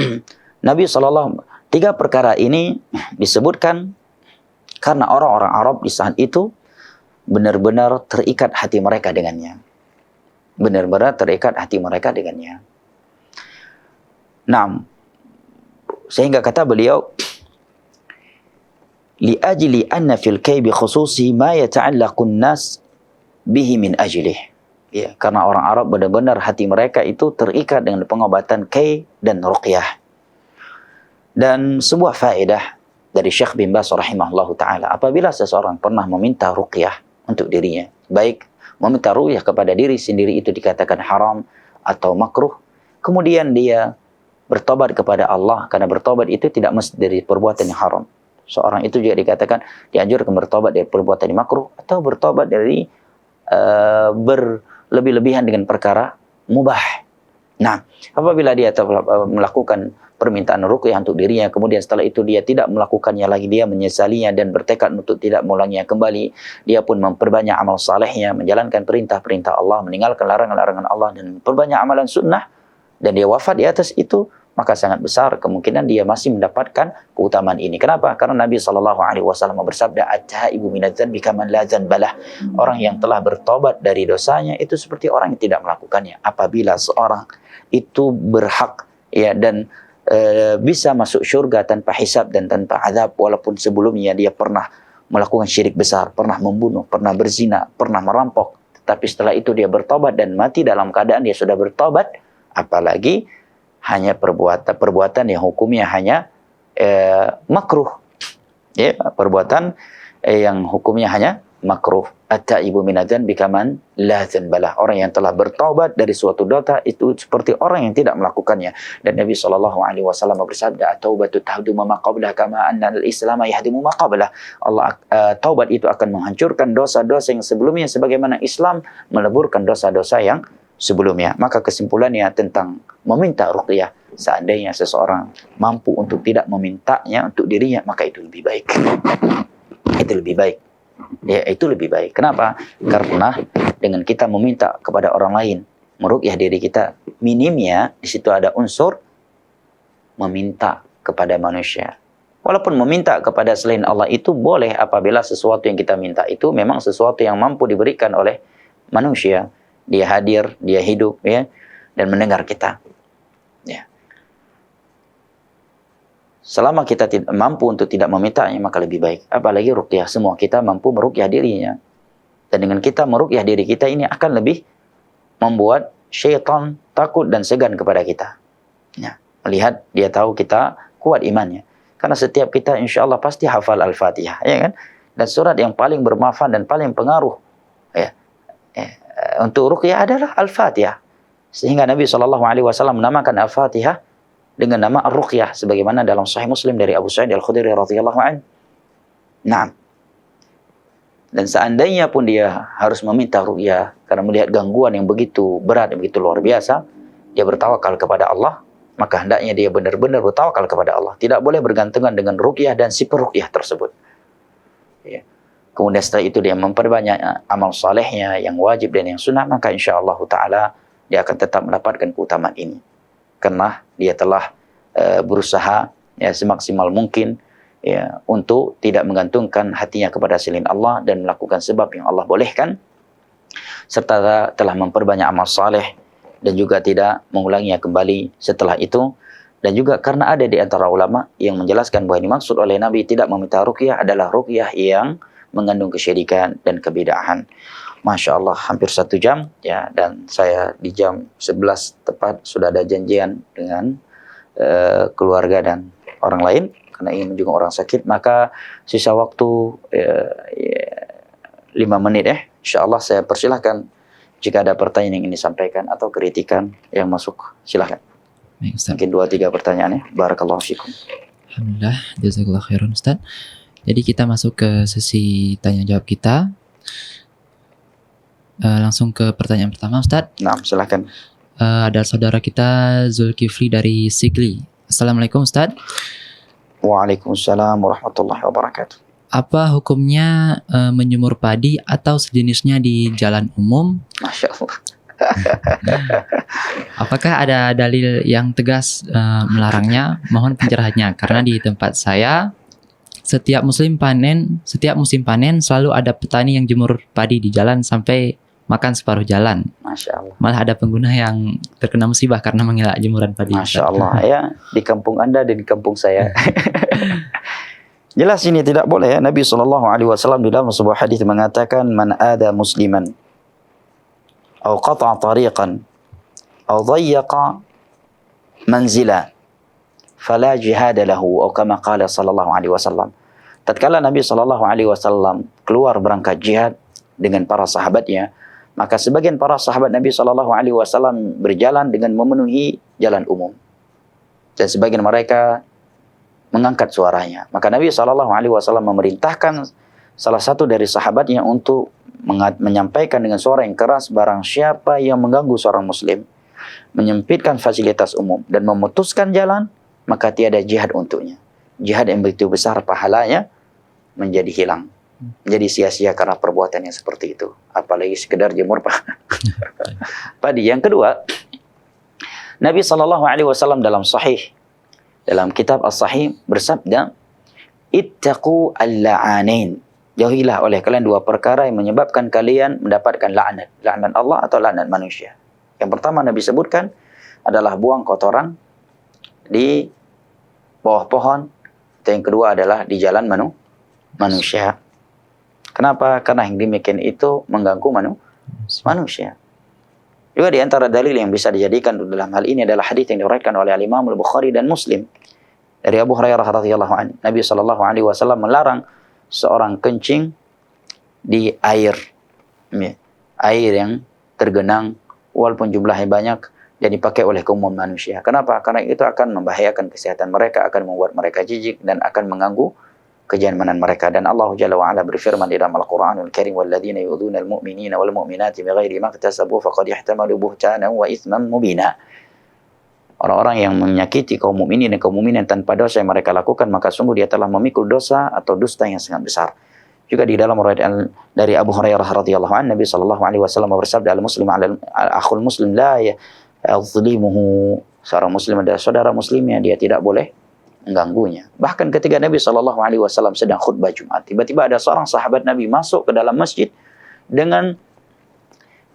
Nabi SAW, 3 perkara ini disebutkan karena orang-orang Arab di saat itu benar-benar terikat hati mereka dengannya. Benar-benar terikat hati mereka dengannya. Nah, sehingga kata beliau, li'ajli anna fil kaybi khususi ma yata'allaqun nas bihi min ajlih. Ya, karena orang Arab benar-benar hati mereka itu terikat dengan pengobatan kay dan ruqyah. Dan sebuah faedah dari Syekh bin Baz rahimahullahu taala, apabila seseorang pernah meminta ruqyah untuk dirinya, baik meminta ruqyah kepada diri sendiri itu dikatakan haram atau makruh, kemudian dia bertobat kepada Allah, karena bertobat itu tidak mesti dari perbuatan yang haram. Seorang itu juga dikatakan dianjurkan bertobat dari perbuatan yang makruh atau bertobat dari berlebih-lebihan dengan perkara mubah. Nah, apabila dia melakukan permintaan ruqyah untuk dirinya, kemudian setelah itu dia tidak melakukannya lagi, dia menyesalinya dan bertekad untuk tidak mengulanginya kembali, dia pun memperbanyak amal salehnya, menjalankan perintah-perintah Allah, meninggalkan larangan-larangan Allah, dan memperbanyak amalan sunnah, dan dia wafat di atas itu, maka sangat besar kemungkinan dia masih mendapatkan keutamaan ini. Kenapa? Karena Nabi SAW bersabda, at-taibu minadz-dzanbi kaman la dzanbalah. Orang yang telah bertobat dari dosanya itu seperti orang yang tidak melakukannya. Apabila seorang itu berhak ya dan bisa masuk syurga tanpa hisab dan tanpa azab, walaupun sebelumnya dia pernah melakukan syirik besar, pernah membunuh, pernah berzina, pernah merampok, tetapi setelah itu dia bertobat dan mati dalam keadaan dia sudah bertobat, apalagi hanya perbuatan yang hukumnya hanya makruh, ya, perbuatan yang hukumnya hanya makruh. At-taibu minadz-dzanbi kaman la dzanbalah. Orang yang telah bertaubat dari suatu dosa itu seperti orang yang tidak melakukannya. Dan Nabi SAW bersabda, at-taubatu tahdumu ma qablaha kama anna al-islam yahdimu ma qablah. Allah taubat itu akan menghancurkan dosa-dosa yang sebelumnya sebagaimana Islam meleburkan dosa-dosa yang sebelumnya. Maka kesimpulannya tentang meminta ruqyah, seandainya seseorang mampu untuk tidak memintanya untuk dirinya, maka itu lebih baik. Itu lebih baik. Ya, itu lebih baik. Kenapa? Karena dengan kita meminta kepada orang lain meruqyah diri kita, minimnya di situ ada unsur meminta kepada manusia. Walaupun meminta kepada selain Allah itu boleh apabila sesuatu yang kita minta itu memang sesuatu yang mampu diberikan oleh manusia. Dia hadir, dia hidup, ya, dan mendengar kita. Ya. Selama kita tidak mampu untuk tidak memintanya, maka lebih baik. Apalagi ruqyah, semua kita mampu meruqyah dirinya. Dan dengan kita meruqyah diri kita ini akan lebih membuat syaitan takut dan segan kepada kita. Ya. Melihat dia tahu kita kuat imannya. Karena setiap kita insya Allah pasti hafal Al-Fatihah, ya kan? Dan surat yang paling bermanfaat dan paling pengaruh, ya, untuk ruqyah adalah Al-Fatihah. Sehingga Nabi SAW menamakan Al-Fatihah dengan nama Ar-Ruqyah, sebagaimana dalam Sahih Muslim dari Abu Sa'id Al-Khudri radhiyallahu anhu. Nah, dan seandainya pun dia harus meminta ruqyah karena melihat gangguan yang begitu berat, yang begitu luar biasa, dia bertawakal kepada Allah, maka hendaknya dia benar-benar bertawakal kepada Allah. Tidak boleh bergantungan dengan ruqyah dan si peruqyah tersebut. Ya. Kemudian setelah itu dia memperbanyak amal salehnya yang wajib dan yang sunnah, maka insya-Allah taala dia akan tetap mendapatkan keutamaan ini. Karena dia telah berusaha ya semaksimal mungkin ya untuk tidak menggantungkan hatinya kepada selain Allah dan melakukan sebab yang Allah bolehkan, serta telah memperbanyak amal saleh dan juga tidak mengulanginya kembali setelah itu. Dan juga karena ada di antara ulama yang menjelaskan bahwa yang dimaksud oleh Nabi tidak meminta ruqyah adalah ruqyah yang mengandung kesyirikan dan kebid'ahan. Masya Allah, hampir 1 jam ya, dan saya di jam 11 tepat sudah ada janjian dengan keluarga dan orang lain karena ingin menjenguk orang sakit. Maka sisa waktu 5 menit insya Allah saya persilahkan jika ada pertanyaan yang ingin disampaikan atau kritikan yang masuk, silahkan. Baik, Ustaz. Mungkin 2-3 pertanyaan ya. Barakallahu fikum. Alhamdulillah, jazakallahu khairan Ustaz. Jadi kita masuk ke sesi tanya jawab kita. Langsung ke pertanyaan pertama, Ustaz. Nah, silahkan. Ada saudara kita Zulkifli dari Sigli. Assalamualaikum, Ustaz. Waalaikumsalam warahmatullahi wabarakatuh. Apa hukumnya menjemur padi atau sejenisnya di jalan umum? Masya Allah. Apakah ada dalil yang tegas melarangnya? Mohon pencerahannya. Karena di tempat saya setiap musim panen selalu ada petani yang jemur padi di jalan sampai makan separuh jalan. Masya Allah. Malah ada pengguna yang terkena musibah karena mengelak jemuran padi. Masya Allah ya, di kampung Anda dan di kampung saya. Jelas ini tidak boleh ya. Nabi SAW di dalam sebuah hadis mengatakan, man ada musliman atau qata'a tariqan atau dhayyaqa manzila fala jihada lahu, atau kama qala sallallahu alaihi wasallam. Tatkala Nabi SAW keluar berangkat jihad dengan para sahabatnya, maka sebagian para sahabat Nabi SAW berjalan dengan memenuhi jalan umum, dan sebagian mereka mengangkat suaranya. Maka Nabi SAW memerintahkan salah satu dari sahabatnya untuk menyampaikan dengan suara yang keras, barang siapa yang mengganggu seorang muslim, menyempitkan fasilitas umum dan memutuskan jalan, maka tiada jihad untuknya. Jihad yang begitu besar pahalanya menjadi hilang, menjadi sia-sia karena perbuatan yang seperti itu. Apalagi sekedar jemur padi. Yang kedua, Nabi SAW dalam kitab As-Sahih bersabda, ittaqu al-la'anain, jauhilah oleh kalian 2 perkara yang menyebabkan kalian mendapatkan laknat Allah atau laknat manusia. Yang pertama Nabi sebutkan adalah buang kotoran di bawah pohon, dan yang kedua adalah di jalan manusia. Kenapa? Karena yang demikian itu mengganggu manusia. Juga di antara dalil yang bisa dijadikan dalam hal ini adalah hadis yang diriwayatkan oleh Imam Al-Bukhari dan Muslim dari Abu Hurairah radhiyallahu anhu. Nabi SAW melarang seorang kencing di air yang tergenang walaupun jumlahnya banyak dan dipakai oleh kaum manusia. Kenapa? Karena itu akan membahayakan kesehatan mereka, akan membuat mereka jijik dan akan mengganggu kenyamanan mereka. Dan Allah Jalla wa Ala berfirman di dalam Al-Qur'anul Karim, walladzina yu'dzuna al-mu'minina wal mu'minati bighairi ma iktasabu faqad ihtamalu buhtanan wa itsman mubina. Orang-orang yang menyakiti kaum mukminin dan kaum mukminat tanpa dosa yang mereka lakukan, maka sungguh dia telah memikul dosa atau dusta yang sangat besar. Juga di dalam riwayat dari Abu Hurairah radhiyallahu anhu, Nabi sallallahu alaihi wasallam bersabda, al-muslim 'ala akhul muslim la yadhlimuhu. Seorang muslim adalah saudara muslimnya, dia tidak boleh mengganggunya. Bahkan ketika Nabi SAW sedang khutbah Jumat, tiba-tiba ada seorang sahabat Nabi masuk ke dalam masjid dengan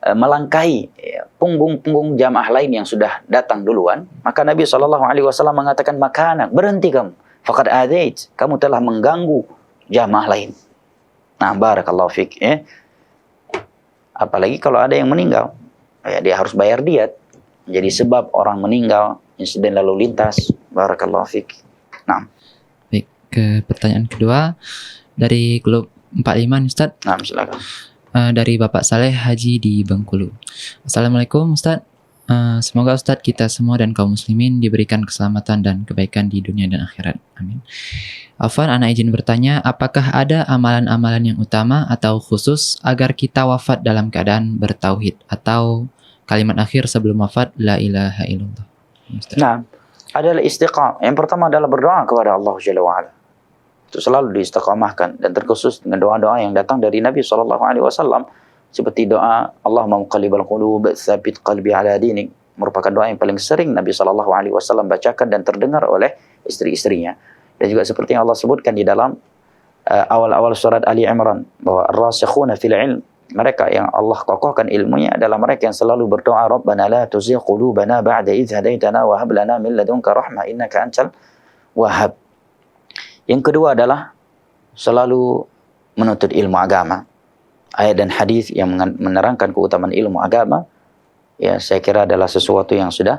melangkahi punggung-punggung jamaah lain yang sudah datang duluan. Maka Nabi SAW mengatakan, makanak, berhenti kamu. Faqad adait, kamu telah mengganggu jamaah lain. Nah, barakallahu fik. Apalagi kalau ada yang meninggal, dia harus bayar diat. Jadi sebab orang meninggal, insiden lalu lintas. Barakallahu fik. Nah. Baik, ke pertanyaan kedua dari klub 45 nih Ustaz. Nah, silakan. Dari Bapak Saleh Haji di Bengkulu. Assalamualaikum Ustaz. Semoga Ustadz kita semua dan kaum muslimin diberikan keselamatan dan kebaikan di dunia dan akhirat. Amin. Afwan, ana izin bertanya, apakah ada amalan-amalan yang utama atau khusus agar kita wafat dalam keadaan bertauhid atau kalimat akhir sebelum wafat la ilaha illallah? Ustaz. Nah, adalah istiqamah. Yang pertama adalah berdoa kepada Allah Jalla wa'ala. Itu selalu diistiqamahkan, dan terkhusus dengan doa-doa yang datang dari Nabi SAW, seperti doa Allahumma muqallibal qulub tsabit qalbi ala dinik, merupakan doa yang paling sering Nabi SAW bacakan dan terdengar oleh istri-istrinya. Dan juga seperti yang Allah sebutkan di dalam awal-awal surat Ali Imran, bahwa ar-rasikhuna fil ilm, mereka yang Allah kokohkan ilmunya adalah mereka yang selalu berdoa, Rabbana la tuzigh qulubana ba'da idh hadaitana wa hab lana min ladunka rahmah innaka antal wahhab. Yang kedua adalah selalu menuntut ilmu agama. Ayat dan hadis yang menerangkan keutamaan ilmu agama, ya saya kira adalah sesuatu yang sudah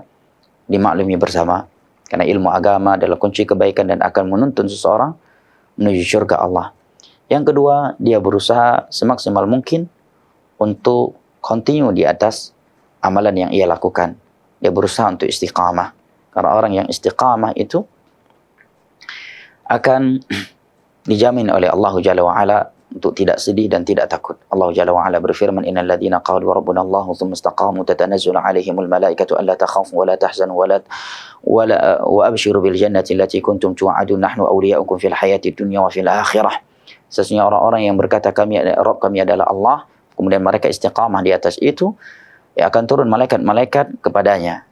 dimaklumi bersama. Karena ilmu agama adalah kunci kebaikan dan akan menuntun seseorang menuju surga Allah. Yang kedua, dia berusaha semaksimal mungkin untuk continue di atas amalan yang ia lakukan. Dia berusaha untuk istiqamah. Karena orang yang istiqamah itu akan dijamin oleh Allah Jalla wa'ala untuk tidak sedih dan tidak takut. Allah Jalla wa'ala berfirman, innal ladzina qalu rabbuna Allah tsumma istaqamu tatanazzalu alaihimul malaikatu alla takhafu wa la tahzanu wa abshiru bil jannati allati kuntum tu'adun nahnu awliya'ukum fil hayati dunya wa fil akhirah. Sesungguhnya orang-orang yang berkata Rabb kami adalah Allah, kemudian mereka istiqamah di atas itu, akan turun malaikat-malaikat kepadanya.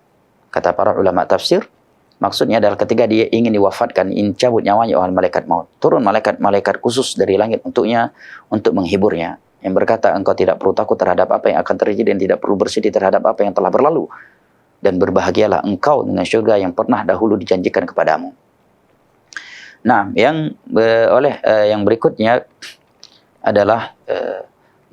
Kata para ulama tafsir, maksudnya adalah ketika dia ingin diwafatkan, ingin cabut nyawanya oleh malaikat maut, turun malaikat-malaikat khusus dari langit untuknya, untuk menghiburnya. Yang berkata, engkau tidak perlu takut terhadap apa yang akan terjadi dan tidak perlu bersedih terhadap apa yang telah berlalu. Dan berbahagialah engkau dengan syurga yang pernah dahulu dijanjikan kepadamu. Nah, yang berikutnya adalah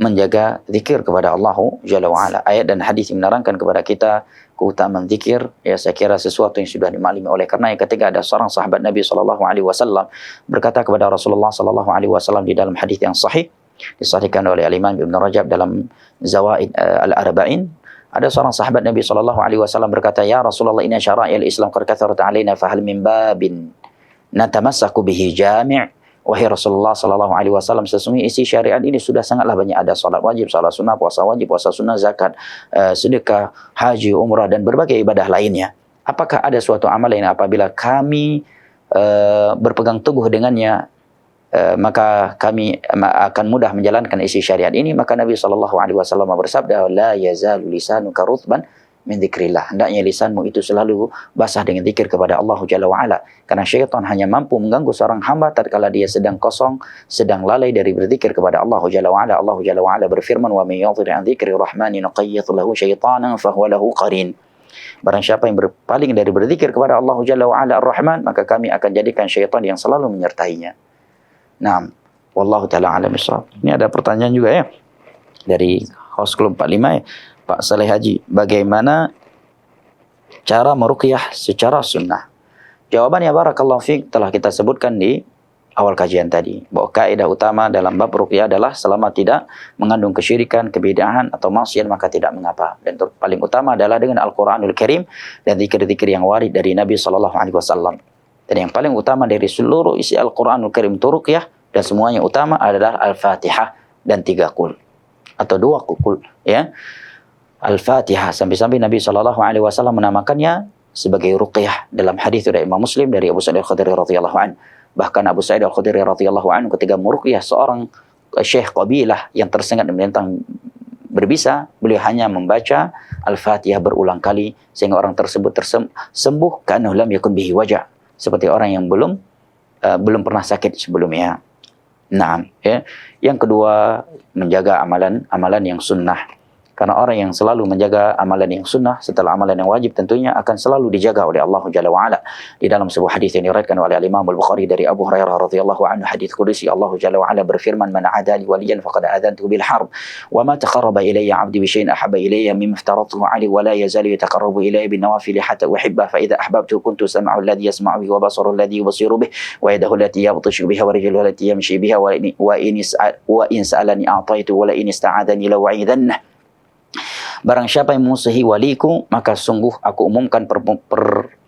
menjaga zikir kepada Allah Jalla wa'ala. Ayat dan hadis menerangkan kepada kita keutamaan zikir, ya saya kira sesuatu yang sudah dimaklumi. Oleh karena ketika ada seorang sahabat Nabi SAW berkata kepada Rasulullah SAW di dalam hadis yang sahih, disahihkan oleh Al-Imam Ibn Rajab dalam Zawaid Al-Arba'in, ada seorang sahabat Nabi SAW berkata, ya Rasulullah, inna syara'il Islam qad katharat alaina fahal min babin natamassaku bihi jami'. Wahai Rasulullah SAW, sesungguhnya isi syariat ini sudah sangatlah banyak. Ada salat wajib, salat sunnah, puasa wajib, puasa sunnah, zakat, sedekah, haji, umrah, dan berbagai ibadah lainnya. Apakah ada suatu amalan yang apabila kami berpegang teguh dengannya, maka kami akan mudah menjalankan isi syariat ini? Maka Nabi SAW bersabda, la yazalu lisanuka rutban min dzikrillah. Hendaknya lisanmu itu selalu basah dengan zikir kepada Allah Jalla wa'ala. Karena syaitan hanya mampu mengganggu seorang hamba tatkala dia sedang kosong, sedang lalai dari berzikir kepada Allah Jalla wa'ala. Allah Jalla wa'ala berfirman, wa may yadhir an dzikri rahmani nuqayyid lahu syaitanan fahuwa lahu qarin. Barang siapa yang berpaling dari berzikir kepada Allah Jalla wa'ala Ar-Rahman, maka kami akan jadikan syaitan yang selalu menyertainya. Nah, wallahu ta'ala alam bissawab. Ini ada pertanyaan juga ya dari host klub 45 ya, Pak Saleh Haji, bagaimana cara meruqyah secara sunnah? Jawabannya barakallahu fiik telah kita sebutkan di awal kajian tadi, bahwa kaidah utama dalam bab ruqyah adalah selama tidak mengandung kesyirikan, kebid'ahan atau maksiat maka tidak mengapa. Dan paling utama adalah dengan Al-Qur'anul Karim dan zikir-zikir yang warid dari Nabi SAW. Dan yang paling utama dari seluruh isi Al-Qur'anul Karim itu ruqyah, dan semuanya utama adalah Al-Fatihah dan 3 qul atau 2 qul ya. Al-Fatihah, sampai-sampai Nabi SAW menamakannya sebagai ruqyah dalam hadis dari Imam Muslim dari Abu Sa'id Al-Khudri radhiyallahu anhu. Bahkan Abu Sa'id Al-Khudri radhiyallahu anhu ketika meruqyah seorang syekh qabilah yang tersengat dan menentang berbisa, beliau hanya membaca Al-Fatihah berulang kali sehingga orang tersebut sembuh, ka'annahu lam yakun bihi waja', seperti orang yang belum pernah sakit sebelumnya. Nah, ya. Yang kedua, menjaga amalan yang sunnah. Karena orang yang selalu menjaga amalan yang sunnah setelah amalan yang wajib tentunya akan selalu dijaga oleh Allah Jalla wa'ala. Di dalam sebuah hadis yang diriwayatkan oleh Imam Al-Bukhari dari Abu Hurairah radhiyallahu anhu, hadis qudsi, Allah Jalla wa'ala berfirman, "Man 'adali waliyan faqad adzantuhu bil harb, wa ma taqarraba ilayya 'abdi bi syai'in ahabba ilayya mimma aftaratuhu 'alayhi, wa la yazalu yataqarrabu ilayya bin nawafil hatta uhibba, fa idza ahbabtu kuntu sam'ahu alladhi yasma'u bihi wa basarahu alladhi yubsiru bihi wa yadahu allati yabtashu biha wa rijluhu allati yamshi biha wa in sa'alani a'taitu wa la in ista'adani la wa'idanna." Barang siapa yang memusuhi waliku, maka sungguh aku umumkan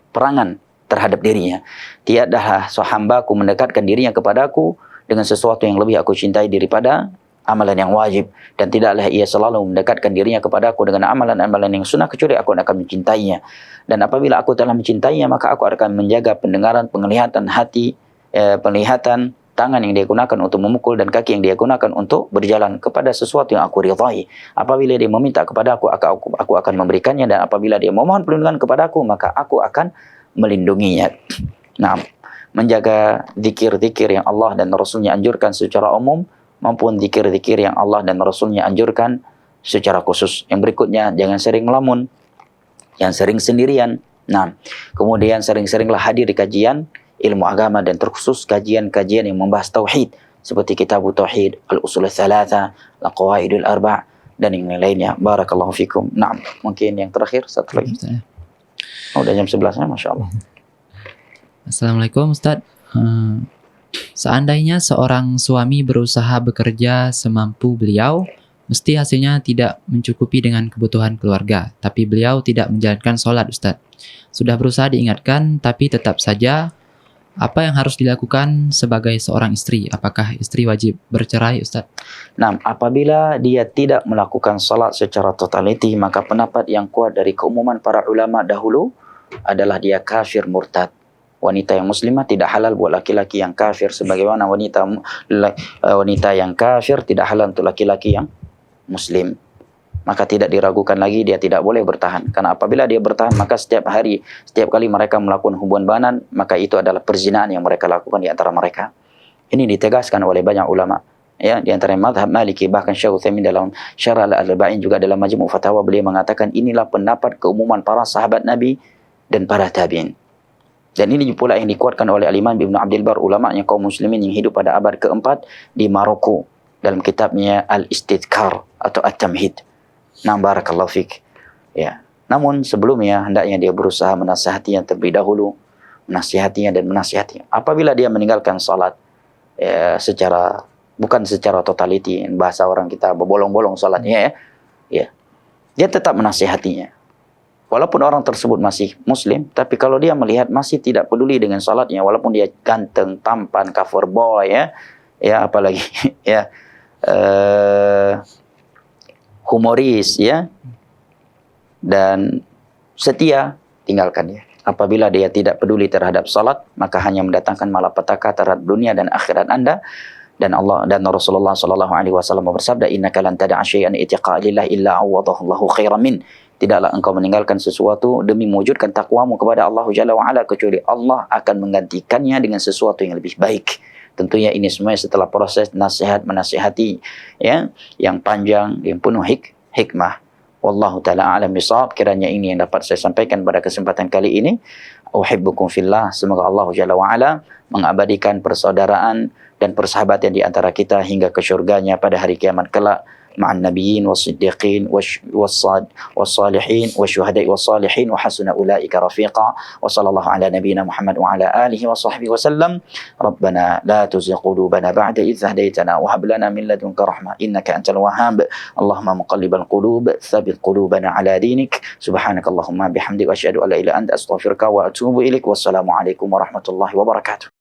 perangan terhadap dirinya. Tiadalah hambaku mendekatkan dirinya kepadaku dengan sesuatu yang lebih aku cintai daripada amalan yang wajib. Dan tidaklah ia selalu mendekatkan dirinya kepadaku dengan amalan-amalan yang sunnah, kecuali aku akan mencintainya. Dan apabila aku telah mencintainya, maka aku akan menjaga pendengaran, penglihatan hati, penglihatan, tangan yang dia gunakan untuk memukul, dan kaki yang dia gunakan untuk berjalan kepada sesuatu yang aku ridhai. Apabila dia meminta kepada aku akan memberikannya, dan apabila dia memohon perlindungan kepada aku, maka aku akan melindunginya. Nah, menjaga zikir-zikir yang Allah dan Rasulnya anjurkan secara umum, maupun zikir-zikir yang Allah dan Rasulnya anjurkan secara khusus. Yang berikutnya, jangan sering melamun, jangan sering sendirian. Nah, kemudian sering-seringlah hadir di kajian ilmu agama, dan terkhusus kajian-kajian yang membahas tauhid seperti kitab tauhid, al-usul tsalatsa, al-qawaidul arba', dan yang lainnya. Barakallahu fikum. Nah, mungkin yang terakhir satu lagi. Udah jam 11-nya, Masya Allah. Assalamualaikum Ustaz. Seandainya seorang suami berusaha bekerja semampu beliau, mesti hasilnya tidak mencukupi dengan kebutuhan keluarga, tapi beliau tidak menjalankan sholat, Ustaz. Sudah berusaha diingatkan, tapi tetap saja. Apa yang harus dilakukan sebagai seorang istri? Apakah istri wajib bercerai, Ustaz? Nah, apabila dia tidak melakukan salat secara totaliti, maka pendapat yang kuat dari keumuman para ulama dahulu adalah dia kafir murtad. Wanita yang muslimah tidak halal buat laki-laki yang kafir, sebagaimana wanita yang kafir tidak halal untuk laki-laki yang muslim. Maka tidak diragukan lagi, dia tidak boleh bertahan. Karena apabila dia bertahan, maka setiap kali mereka melakukan hubungan badan, maka itu adalah perzinahan yang mereka lakukan di antara mereka. Ini ditegaskan oleh banyak ulama. Ya, di antara mazhab Maliki, bahkan Syekh Utsaimin dalam Syarah Al-Arba'in, juga dalam Majmu' Fatawa, beliau mengatakan inilah pendapat keumuman para sahabat Nabi dan para tabi'in. Dan ini pula yang dikuatkan oleh Al-Imam Ibnu Abdul Bar, ulama'nya kaum muslimin yang hidup pada abad keempat di Maroko, dalam kitabnya Al-Istidkar atau At-Tamhid. Nah, barakallahu fik. Ya. Namun sebelumnya hendaknya dia berusaha menasihatinya terlebih dahulu, menasihatinya. Apabila dia meninggalkan salat bukan secara totaliti, bahasa orang kita berbolong-bolong salatnya, ya. Dia tetap menasihatinya. Walaupun orang tersebut masih muslim, tapi kalau dia melihat masih tidak peduli dengan salatnya, walaupun dia ganteng, tampan, cover boy, ya apalagi ya humoris, ya, dan setia, tinggalkan dia. Apabila dia tidak peduli terhadap salat, maka hanya mendatangkan malapetaka terhadap dunia dan akhirat Anda. Dan Allah dan Rasulullah sallallahu alaihi wasallam bersabda, "Innaka lan tad'a syai'an itiqa'a lillah illa 'awadahu Allahu khairan min." Tidaklah engkau meninggalkan sesuatu demi mewujudkan takwamu kepada Allah Jalla wa Ala, kecuali Allah akan menggantikannya dengan sesuatu yang lebih baik. Tentunya ini semua setelah proses nasihat menasihati, ya, yang panjang, yang penuh hikmah. Wallahu ta'ala a'lam bishawab. Kiranya ini yang dapat saya sampaikan pada kesempatan kali ini. Uhibbukum fillah. Semoga Allah Jalla wa Ala mengabadikan persaudaraan dan persahabatan di antara kita hingga ke syurganya pada hari kiamat kelak. Ma'an nabiyyin was-siddiqin was-salihin wasyuhada'i was-salihin wa hasuna ulaika rafiqa. Wa sallallahu ala nabiyyina Muhammad wa ala alihi wa sahbihi wa sallam. Rabbana la tuzigh qulubana ba'da idh hadaytana wa hab lana min ladunka rahmah innaka antal wahhab. Allahumma muqallibal qulub tsabbit qulubana ala dinik. Subhanakallahumma bihamdika asyhadu an la ilaha illa anta astaghfiruka wa atubu ilaik. Wassalamu alaikum warahmatullahi wabarakatuh.